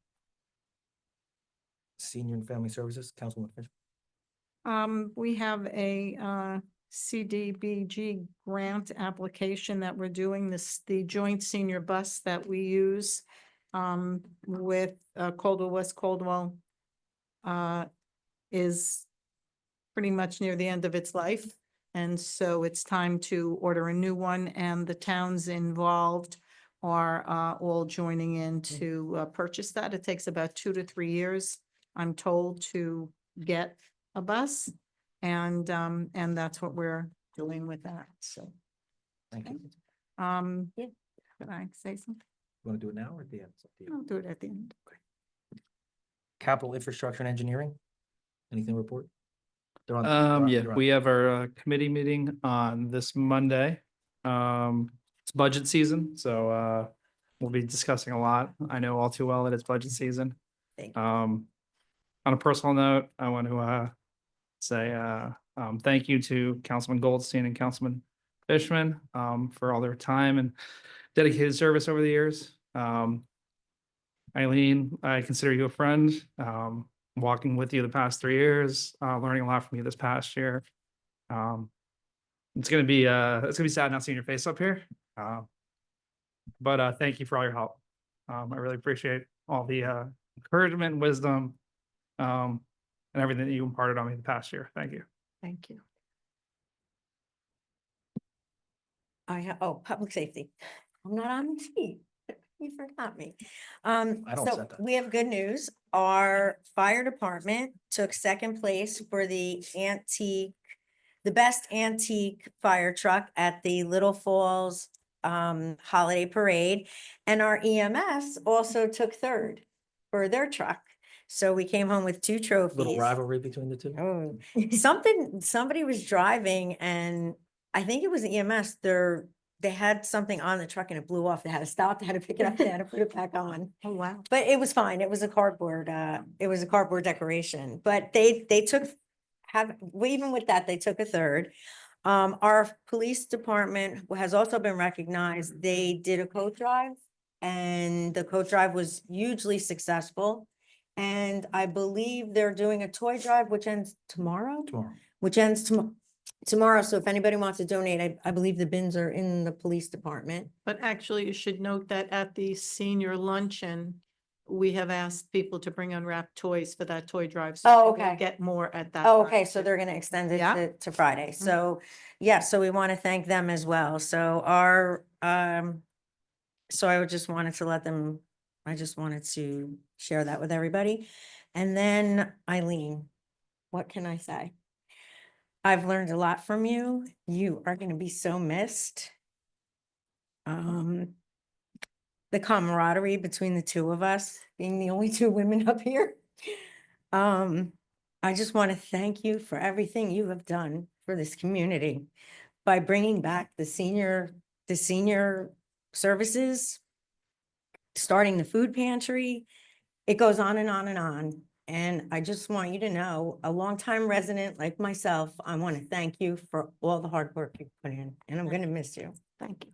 Senior and Family Services, Councilwoman Fisher. We have a CDBG grant application that we're doing, the joint senior bus that we use with Coldwell West Coldwell is pretty much near the end of its life. And so it's time to order a new one, and the towns involved are all joining in to purchase that. It takes about 2 to 3 years, I'm told, to get a bus. And that's what we're doing with that, so. Thank you. Yeah, could I say something? You want to do it now or at the end? It's up to you. I'll do it at the end. Capital Infrastructure and Engineering. Anything to report? They're on- Yeah, they're on. we have our committee meeting on this Monday. It's budget season, so we'll be discussing a lot. I know all too well that it's budget season. Thank you. On a personal note, I want to say thank you to Councilman Goldstein and Councilman Fishman for all their time and dedicated service over the years. Eileen, I consider you a friend. Walking with you the past 3 years, learning a lot from you this past year. It's gonna be sad not seeing your face up here. But thank you for all your help. I really appreciate all the encouragement, wisdom, and everything that you imparted on me the past year. Thank you. Thank you. Public safety. I'm not on the sheet. You forgot me. don't So set that. we have good news. Our fire department took second place for the best antique fire truck at the Little Falls holiday parade. And our EMS also took third for their truck. So we came home with 2 trophies. Little rivalry between the two. Oh, somebody was driving, and I think it was EMS. They had something on the truck and it blew off. They had to stop, they had to pick it up, they had to put it back on. Oh, wow. But it was fine. It was a cardboard decoration, but they even with that, they took a third. Our police department has also been recognized. They did a coat drive, and the coat drive was hugely successful. And I believe they're doing a toy drive, which ends tomorrow. Which ends tomorrow. So if anybody wants to donate, I believe the bins are in the police department. But actually, you should note that at the senior luncheon, we have asked people to bring unwrapped toys for that toy drive. So Oh, they will okay. get more at that. Oh, time, okay, so too. they're gonna extend it Yeah. to Friday. So, yeah, so we want to thank them as well. So so I just wanted to share that with everybody. And then Eileen, what can I say? I've learned a lot from you. You are gonna be so missed. The camaraderie between the two of us, being the only 2 women up here. I just want to thank you for everything you have done for this community by bringing back the senior services, starting the food pantry. It goes on and on and on. And I just want you to know, a longtime resident like myself, I want to thank you for all the hard work you put in, and I'm going to miss you. Thank you.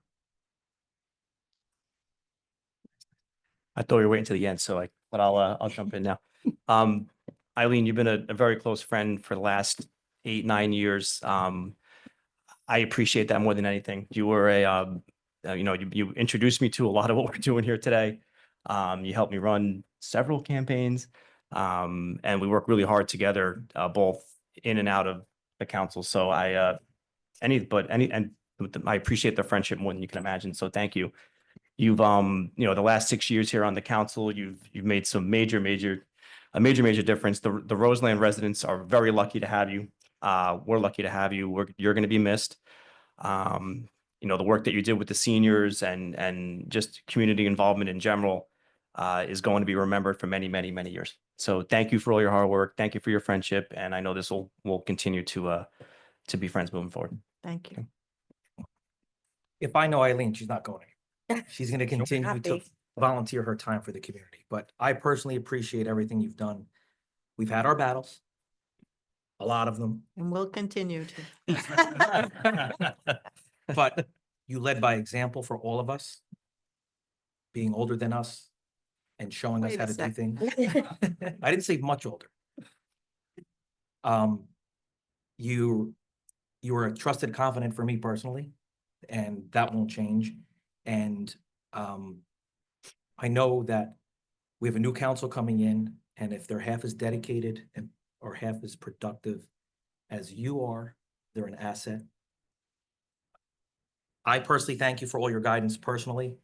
I thought we were waiting to the end, but I'll jump in now. Eileen, you've been a very close friend for the last 8, 9 years. I appreciate that more than anything. You were you introduced me to a lot of what we're doing here today. You helped me run several campaigns. And we work really hard together, both in and out of the council. So I appreciate the friendship more than you can imagine. So thank you. You've the last 6 years here on the council, you've made some major difference. The Roseland residents are very lucky to have you. We're lucky to have you. You're going to be missed. The work that you did with the seniors and just community involvement in general is going to be remembered for many, many, many years. So thank you for all your hard work. Thank you for your friendship. And I know this will continue to be friends moving forward. Thank you. If I know Eileen, she's not going anywhere. She's going to continue to Happy. volunteer her time for the community. But I personally appreciate everything you've done. We've had our battles, a lot of them, And we'll continue to. but you led by example for all of us, being older than us and showing us Wait how a to do second. things. I didn't say much older. You were a trusted confidant for me personally, and that won't change. And I know that we have a new council coming in, and if they're half as dedicated or half as productive as you are, they're an asset. I personally thank you for all your guidance personally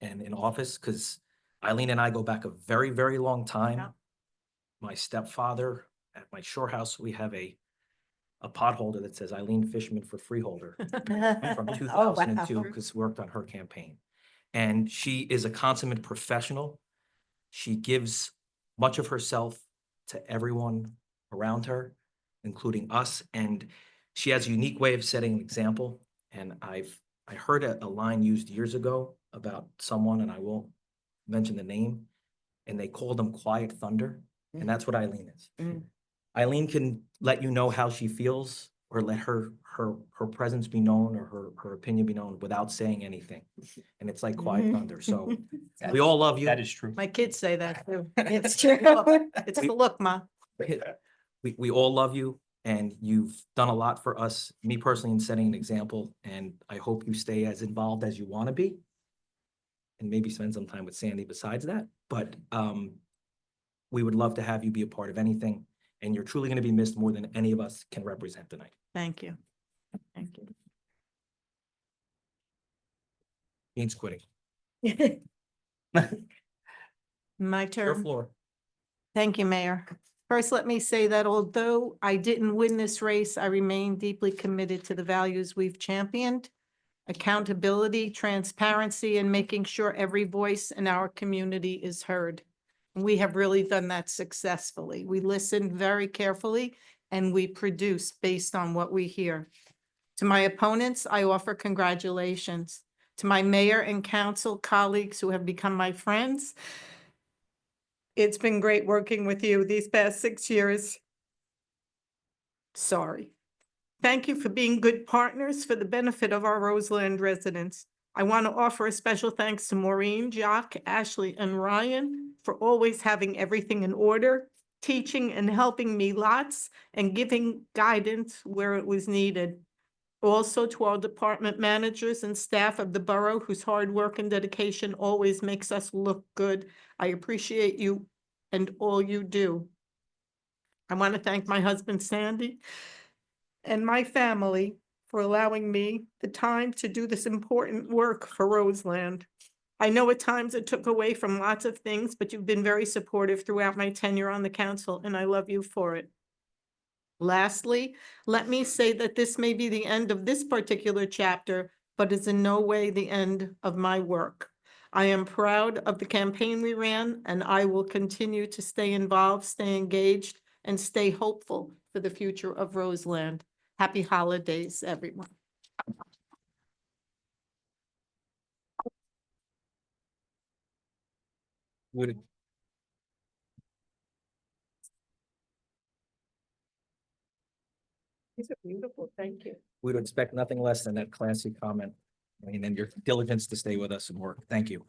and in office, because Eileen and I go back a very, very long time. Yeah. My stepfather, at my shore house, we have a potholder that says Eileen Fishman for freeholder from Oh, wow. 2002, because worked on her campaign. And she is a consummate professional. She gives much of herself to everyone around her, including us. And she has a unique way of setting an example. And I heard a line used years ago about someone, and I won't mention the name, and they called them Quiet Thunder. And that's what Eileen is. Mm. Eileen can let you know how she feels, or let her presence be known, or her opinion be known without saying anything. And it's like Quiet Thunder. So we all love you. That is true. My kids say that too. It's true. It's the look, Ma. We all love you, and you've done a lot for us, me personally, in setting an example. And I hope you stay as involved as you want to be, and maybe spend some time with Sandy besides that. But we would love to have you be a part of anything, and you're truly going to be missed more than any of us can represent tonight. Thank you. Thank you. Dean's quitting. My Your turn. floor. Thank you, Mayor. First, let me say that although I didn't win this race, I remain deeply committed to the values we've championed: accountability, transparency, and making sure every voice in our community is heard. And we have really done that successfully. We listen very carefully and we produce based on what we hear. To my opponents, I offer congratulations. To my mayor and council colleagues who have become my friends, it's been great working with you these past 6 years. Sorry. Thank you for being good partners for the benefit of our Roseland residents. I want to offer a special thanks to Maureen, Jock, Ashley, and Ryan for always having everything in order, teaching and helping me lots, and giving guidance where it was needed. Also to our department managers and staff of the borough, whose hard work and dedication always makes us look good. I appreciate you and all you do. I want to thank my husband, Sandy, and my family for allowing me the time to do this important work for Roseland. I know at times it took away from lots of things, but you've been very supportive throughout my tenure on the council, and I love you for it. Lastly, let me say that this may be the end of this particular chapter, but is in no way the end of my work. I am proud of the campaign we ran, and I will continue to stay involved, stay engaged, and stay hopeful for the future of Roseland. Happy holidays, everyone. These are beautiful, thank you. We would expect nothing less than that classy comment. I mean, and your diligence to stay with us and work. Thank you.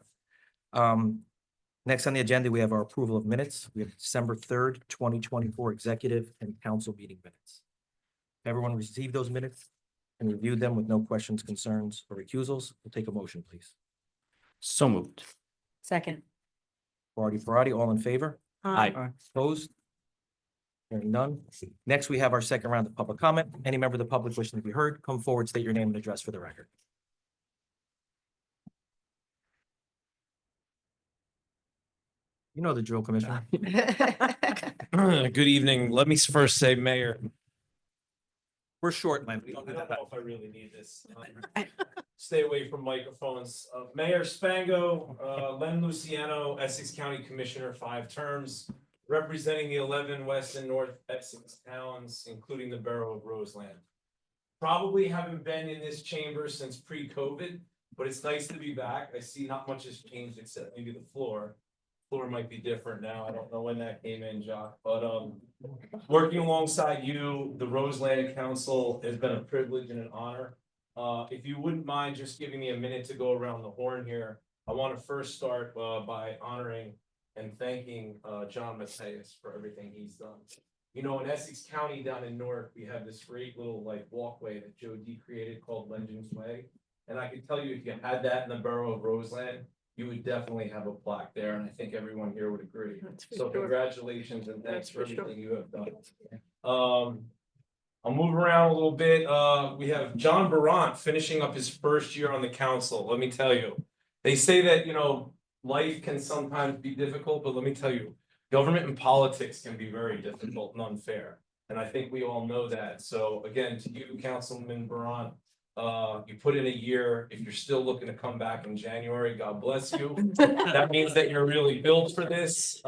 Next on the agenda, we have our approval of minutes. We have December 3rd, 2024 executive and council meeting minutes. Everyone received those minutes and reviewed them with no questions, concerns, or recusals. We'll take a motion, please. So moved. Second. Parati, all in favor? Aye. Opposed? Hearing none. Next, we have our second round of public comment. Any member of the public wishing to be heard, come forward, state your name and address for the record. You know the drill, Commissioner. Good evening. Let me first say, Mayor, We're short, man. I don't know if I really need this. Stay away from microphones. Mayor Spango, Len Luciano, Essex County Commissioner, 5 terms, representing the 11 West and North Essex towns, including the Borough of Roseland. Probably haven't been in this chamber since pre-COVID, but it's nice to be back. I see not much has changed except maybe the floor. Floor might be different now. I don't know when that came in, Jock, but working alongside you, the Roseland Council has been a privilege and an honor. If you wouldn't mind just giving me a minute to go around the horn here, I want to first start by honoring and thanking John Matthias for everything he's done. You know, in Essex County down in Newark, we have this great little like walkway that Joe D created called Legends Way. And I can tell you, if you had that in the Borough of Roseland, you would definitely have a plaque there, and I think everyone here would agree. So congratulations and thanks for everything you have done. I'll move around a little bit. We have John Borough finishing up his first year on the council. Let me tell you, they say that, you know, life can sometimes be difficult, but let me tell you, government and politics can be very difficult and unfair. And I think we all know that. So again, to you, Councilman Borough, you put in a year. If you're still looking to come back in January, God bless you. That means that you're really built for this.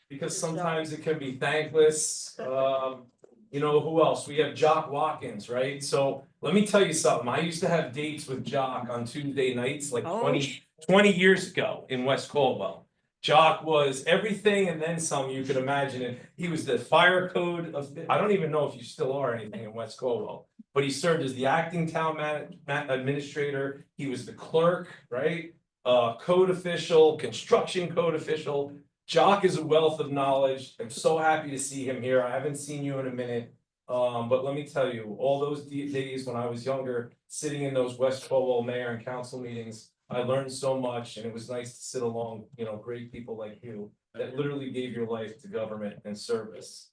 Because sometimes it can be thankless. You know, who else? We have Jock Watkins, right? So let me tell you something. I used to have dates with Jock on Tuesday nights, like 20 years ago in West Caldwell. Jock was everything and then some you could imagine. And he was the fire code of, I don't even know if you still are anything in West Caldwell, but he served as the acting town administrator. He was the clerk, right? Code official, construction code official. Jock is a wealth of knowledge. I'm so happy to see him here. I haven't seen you in a minute. But let me tell you, all those days when I was younger, sitting in those West Caldwell mayor and council meetings, I learned so much, and it was nice to sit along, you know, great people like you that literally gave your life to government and service.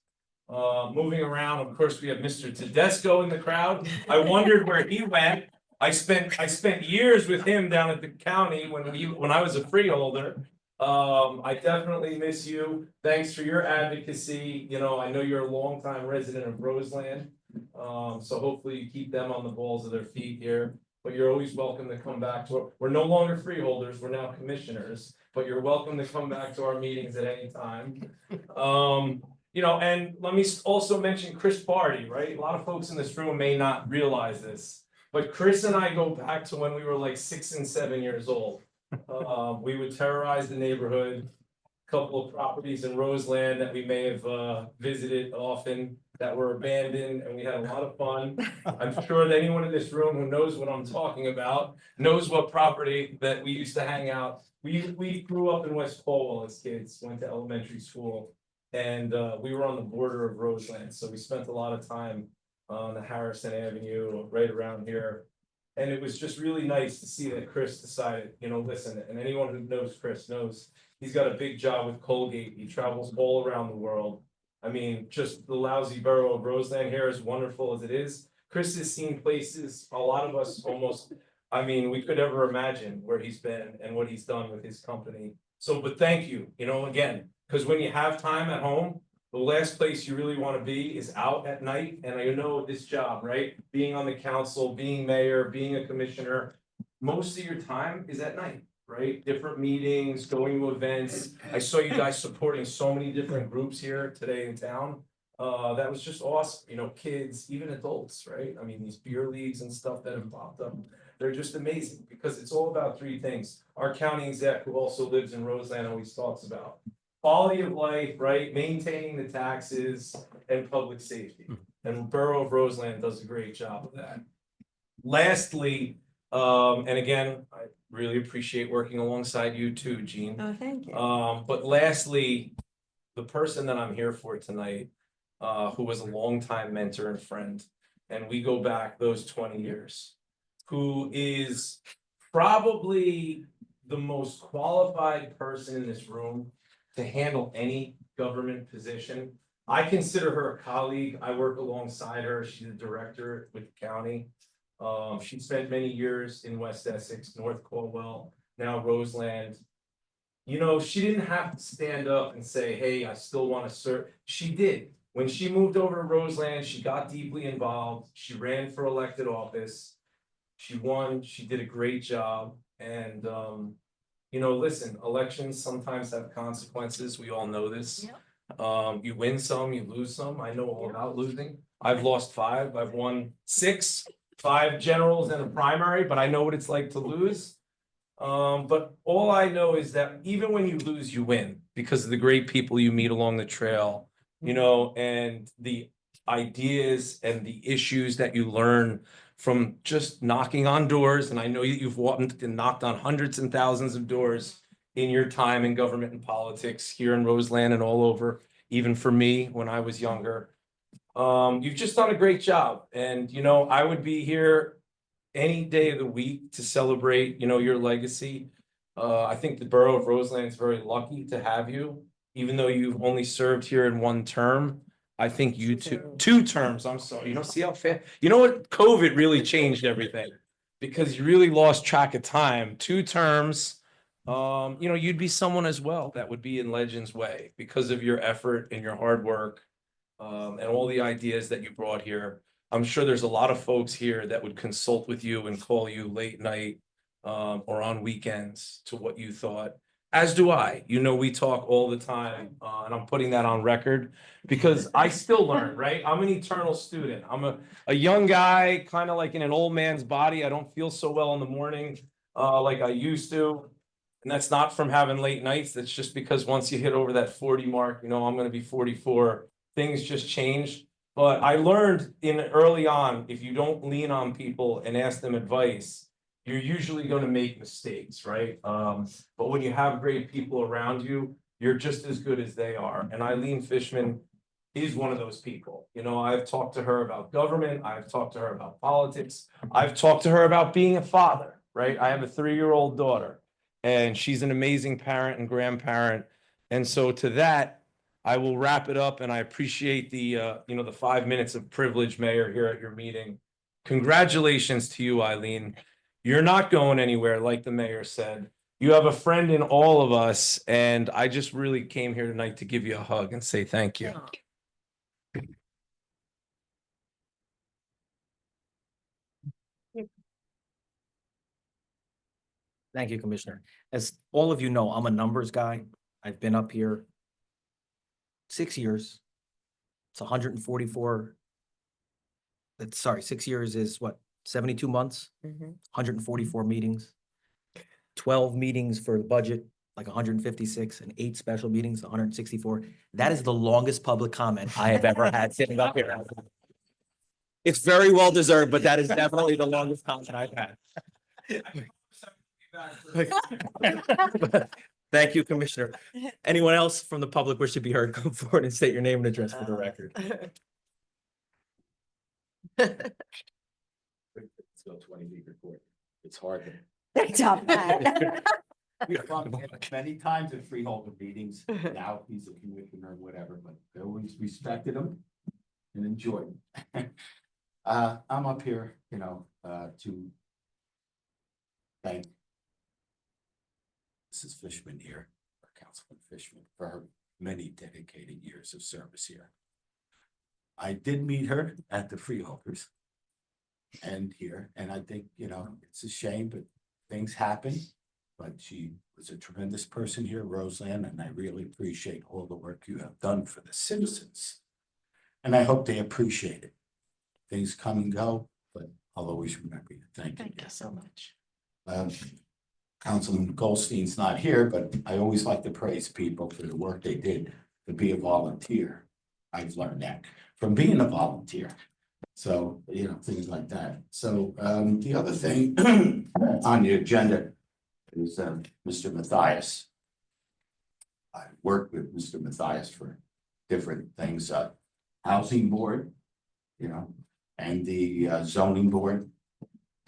Moving around, of course, we have Mr. Tedesco in the crowd. I wondered where he went. I spent years with him down at the county when I was a freeholder. I definitely miss you. Thanks for your advocacy. You know, I know you're a longtime resident of Roseland. So hopefully you keep them on the balls of their feet here. But you're always welcome to come back to, we're no longer freeholders, we're now commissioners, but you're welcome to come back to our meetings at any time. You know, and let me also mention Chris Barty, right? A lot of folks in this room may not realize this, but Chris and I go back to when we were like 6 and 7 years old. We would terrorize the neighborhood. Couple of properties in Roseland that we may have visited often that were abandoned, and we had a lot of fun. I'm sure that anyone in this room who knows what I'm talking about knows what property that we used to hang out. We grew up in West Caldwell as kids, went to elementary school, and we were on the border of Roseland, so we spent a lot of time on the Harrison Avenue, right around here. And it was just really nice to see that Chris decided, you know, listen, and anyone who knows Chris knows he's got a big job with Colgate. He travels all around the world. I mean, just the lousy borough of Roseland here, as wonderful as it is. Chris has seen places a lot of us almost, I mean, we could ever imagine where he's been and what he's done with his company. So, but thank you, you know, again, because when you have time at home, the last place you really want to be is out at night. And I know this job, right? Being on the council, being mayor, being a commissioner, most of your time is at night, right? Different meetings, going to events. I saw you guys supporting so many different groups here today in town. That was just awesome. You know, kids, even adults, right? I mean, these beer leagues and stuff that have popped up, they're just amazing because it's all about 3 things. Our county exec, who also lives in Roseland, always talks about quality of life, right? Maintaining the taxes and public safety. And Borough of Roseland does a great job of that. Lastly, and again, really appreciate working alongside you too, Gene. Oh, thank you. But lastly, the person that I'm here for tonight, who was a longtime mentor and friend, and we go back those 20 years, who is probably the most qualified person in this room to handle any government position. I consider her a colleague. I work alongside her. She's a director with the county. She spent many years in West Essex, North Cornwall, now Roseland. You know, she didn't have to stand up and say, hey, I still want to serve. She did. When she moved over to Roseland, she got deeply involved. She ran for elected office. She won. She did a great job. And, you know, listen, elections sometimes have consequences. We all know this. You win some, you lose some. I know all about losing. I've lost 5. I've won 6, 5 generals and a primary, but I know what it's like to lose. But all I know is that even when you lose, you win because of the great people you meet along the trail, you know, and the ideas and the issues that you learn from just knocking on doors. And I know you've walked and knocked on hundreds and thousands of doors in your time in government and politics here in Roseland and all over, even for me when I was younger. You've just done a great job. And, you know, I would be here any day of the week to celebrate, you know, your legacy. I think the borough of Roseland is very lucky to have you, even though you've only served here in 1 term. I think you two terms, I'm sorry, you don't see how fast, you know what, COVID really changed everything because you really lost track of time. 2 terms, you know, you'd be someone as well that would be in Legends Way because of your effort and your hard work, and all the ideas that you brought here. I'm sure there's a lot of folks here that would consult with you and call you late night, or on weekends to what you thought, as do I. You know, we talk all the time, and I'm putting that on record because I still learn, right? I'm an eternal student. I'm a young guy, kind of like in an old man's body. I don't feel so well in the morning, like I used to. And that's not from having late nights. That's just because once you hit over that 40 mark, you know, I'm going to be 44. Things just change. But I learned in early on, if you don't lean on people and ask them advice, you're usually going to make mistakes, right? But when you have great people around you, you're just as good as they are. And Eileen Fishman is one of those people. You know, I've talked to her about government. I've talked to her about politics. I've talked to her about being a father, right? I have a 3-year-old daughter, and she's an amazing parent and grandparent. And so to that, I will wrap it up, and I appreciate the, you know, the 5 minutes of privilege, Mayor, here at your meeting. Congratulations to you, Eileen. You're not going anywhere, like the mayor said. You have a friend in all of us, and I just really came here tonight to give you a hug and say thank you. Thank you, Commissioner. As all of you know, I'm a numbers guy. I've been up here 6 years. It's 144. That's sorry, 6 years is what, 72 months, 144 meetings, 12 meetings for the budget, like 156, and 8 special meetings, 164. That is the longest public comment I have ever had sitting up here. It's very well deserved, but that is definitely the longest comment I've had. Thank you, Commissioner. Anyone else from the public wish to be heard, come forward and state your name and address for the record. Let's go 20-week report. It's hard. It's not bad. Many times at freeholder meetings, now he's a commissioner or whatever, but I always respected him and enjoyed him. I'm up here, you know, to thank Mrs. Fishman here, or Councilman Fishman, for her many dedicated years of service here. I did meet her at the freeholders and here, and I think, you know, it's a shame, but things happen. But she was a tremendous person here at Roseland, and I really appreciate all the work you have done for the citizens. And I hope they appreciate it. Things come and go, but I'll always remember you. Thank you. Thank you so much. Councilman Goldstein's not here, but I always like to praise people for the work they did to be a volunteer. I've learned that from being a volunteer. So, you know, things like that. So the other thing on the agenda, is Mr. Matthias. I worked with Mr. Matthias for different things, housing board, you know, and the zoning board.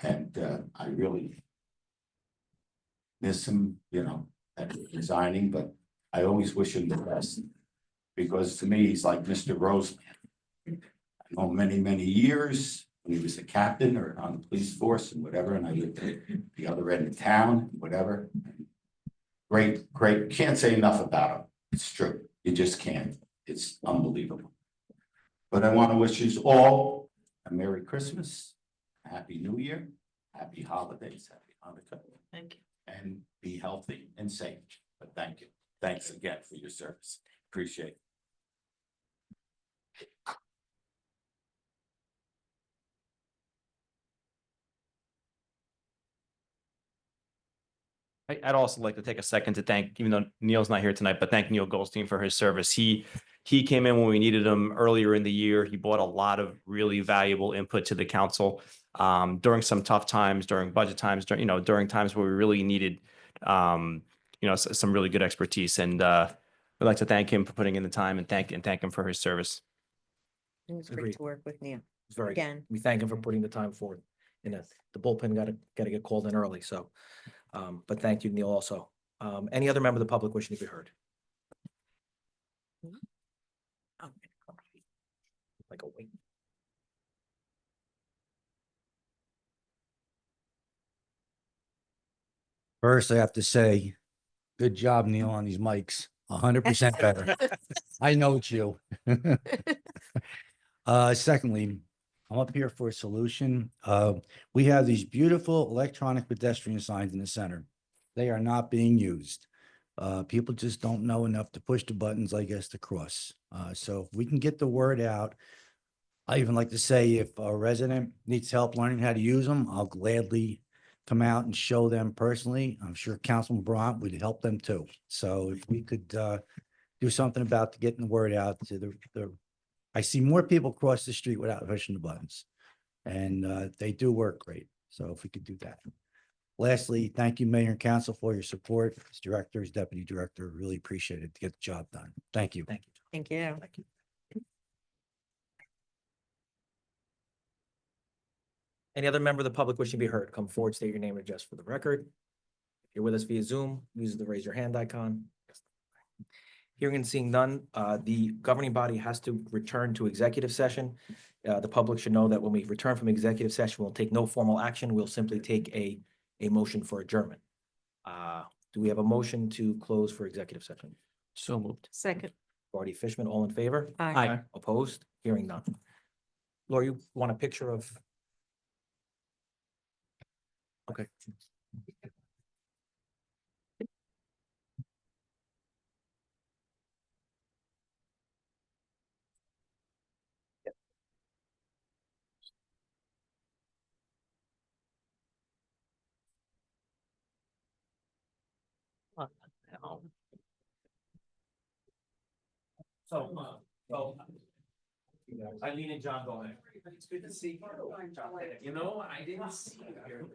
And I really miss him, you know, at resigning, but I always wish him the best. Because to me, he's like Mr. Roseland. I know him many, many years when he was a captain or on the police force and whatever, and I lived at the other end of town, whatever. Great, great, can't say enough about him. It's true. You just can't. It's unbelievable. But I want to wish you all a Merry Christmas, a Happy New Year, Happy Holidays, Happy Hanukkah. Thank you. And be healthy and safe. But thank you. Thanks again for your service. Appreciate it. I'd also like to take a second to thank, even though Neil's not here tonight, but thank Neil Goldstein for his service. He came in when we needed him earlier in the year. He brought a lot of really valuable input to the council during some tough times, during budget times, during times where we really needed, some really good expertise. And we'd like to thank him for putting in the time and thank him for his service. It was Agreed. great to work with Neil. It's very, Again. we thank him for putting the time forward. And the bullpen gotta get called in early, so. But thank you, Neil, also. Any other member of the public wishing to be heard? Like a wait. First, I have to say, good job, Neil, on these mics. 100% better. I know it's you. Secondly, I'm up here for a solution. We have these beautiful electronic pedestrian signs in the center. They are not being used. People just don't know enough to push the buttons, I guess, to cross. So if we can get the word out, I even like to say if a resident needs help learning how to use them, I'll gladly come out and show them personally. I'm sure Councilman Brandt would help them too. So if we could do something about getting the word out to the I see more people cross the street without pushing the buttons. And they do work great. So if we could do that. Lastly, thank you, Mayor and Council, for your support. As director, as deputy director, really appreciate it to get the job done. Thank you. Thank you. Thank you. Thank you. Any other member of the public wishing to be heard, come forward, state your name and address for the record. If you're with us via Zoom, use the raise your hand icon. Hearing and seeing none, the governing body has to return to executive session. The public should know that when we return from executive session, we'll take no formal action. We'll simply take a motion for adjournment. Do we have a motion to close for executive session? So moved. Second. Barty Fishman, all in favor? Aye. Opposed? Hearing none. Laura, you want a picture of? Okay. Eileen and John go ahead. It's good to see you. You know, I didn't see you here.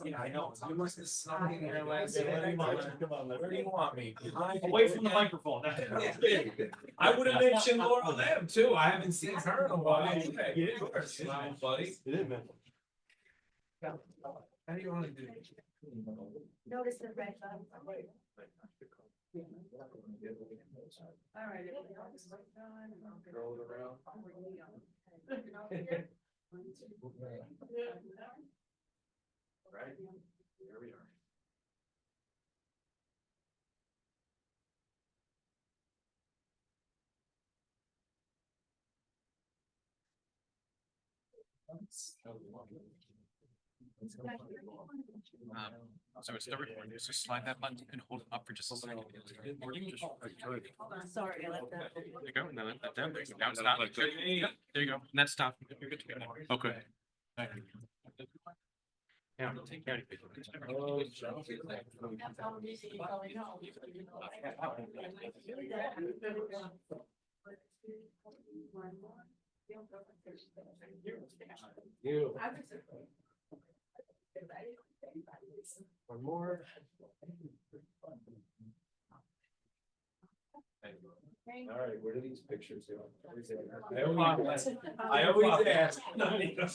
Yeah, I know. You must have snuck in there last day. Where do you want me? Away from the microphone. I would have mentioned Laura Lamb too. I haven't seen her in a while. You didn't, buddy. You didn't. How do you want to do this? Notice the red button. All right. Roll it around. Right, here we are. So it's the recording. Just slide that button and hold it up for just a second. Or you can just. Sorry, I left that. There you go. And then let that down. There you go. Now it's not. There you go. And that's stop. You're good to go now. Okay. Thank you. Yeah, take care. You. All right, where do these pictures go? I always ask.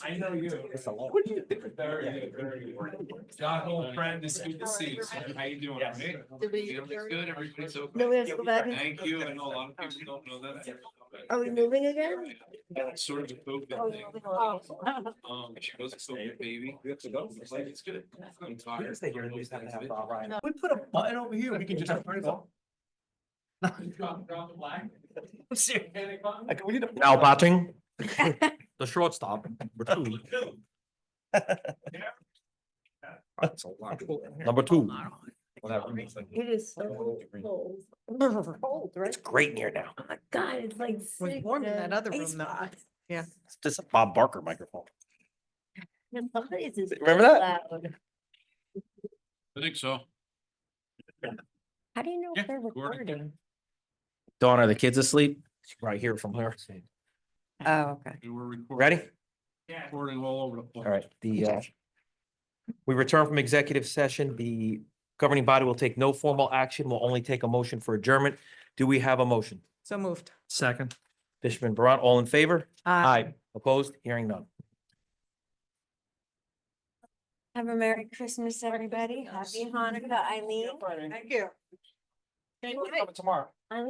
I know you. Very good, very good. John, old friend, it's good to see you, sir. How you doing? Yes. Right? You look good, everybody's okay. No, we have to go back. Thank you, I know a lot of people don't know that. Are we moving again? Yeah, it's sort of a COVID thing. She was a COVID baby. We have to go. It's like, it's good. I'm tired. We put a button over here, we can just turn it off. Drop the flag. We need a. Now batting. The shortstop. Number two. Whatever. It is so cold. Cold, right? It's great in here now. Oh my God, it's like. It was warm in that other room though. Yeah. This is a Bob Barker microphone. Remember Remember that? I think so. How do you know if they're recording. recording? Dawn, are the kids asleep? Right here from her. Oh, okay. And we're recording. Ready? Recording all over the place. All right, we return from executive session. The governing body will take no formal action. Will only take a motion for adjournment. Do we have a motion? So moved. Second. Fishman, Barat, all in favor? Aye. Opposed? Hearing none. Uh, Have a Merry Christmas, everybody. Happy Hanukkah, Eileen. Thank you. Coming tomorrow.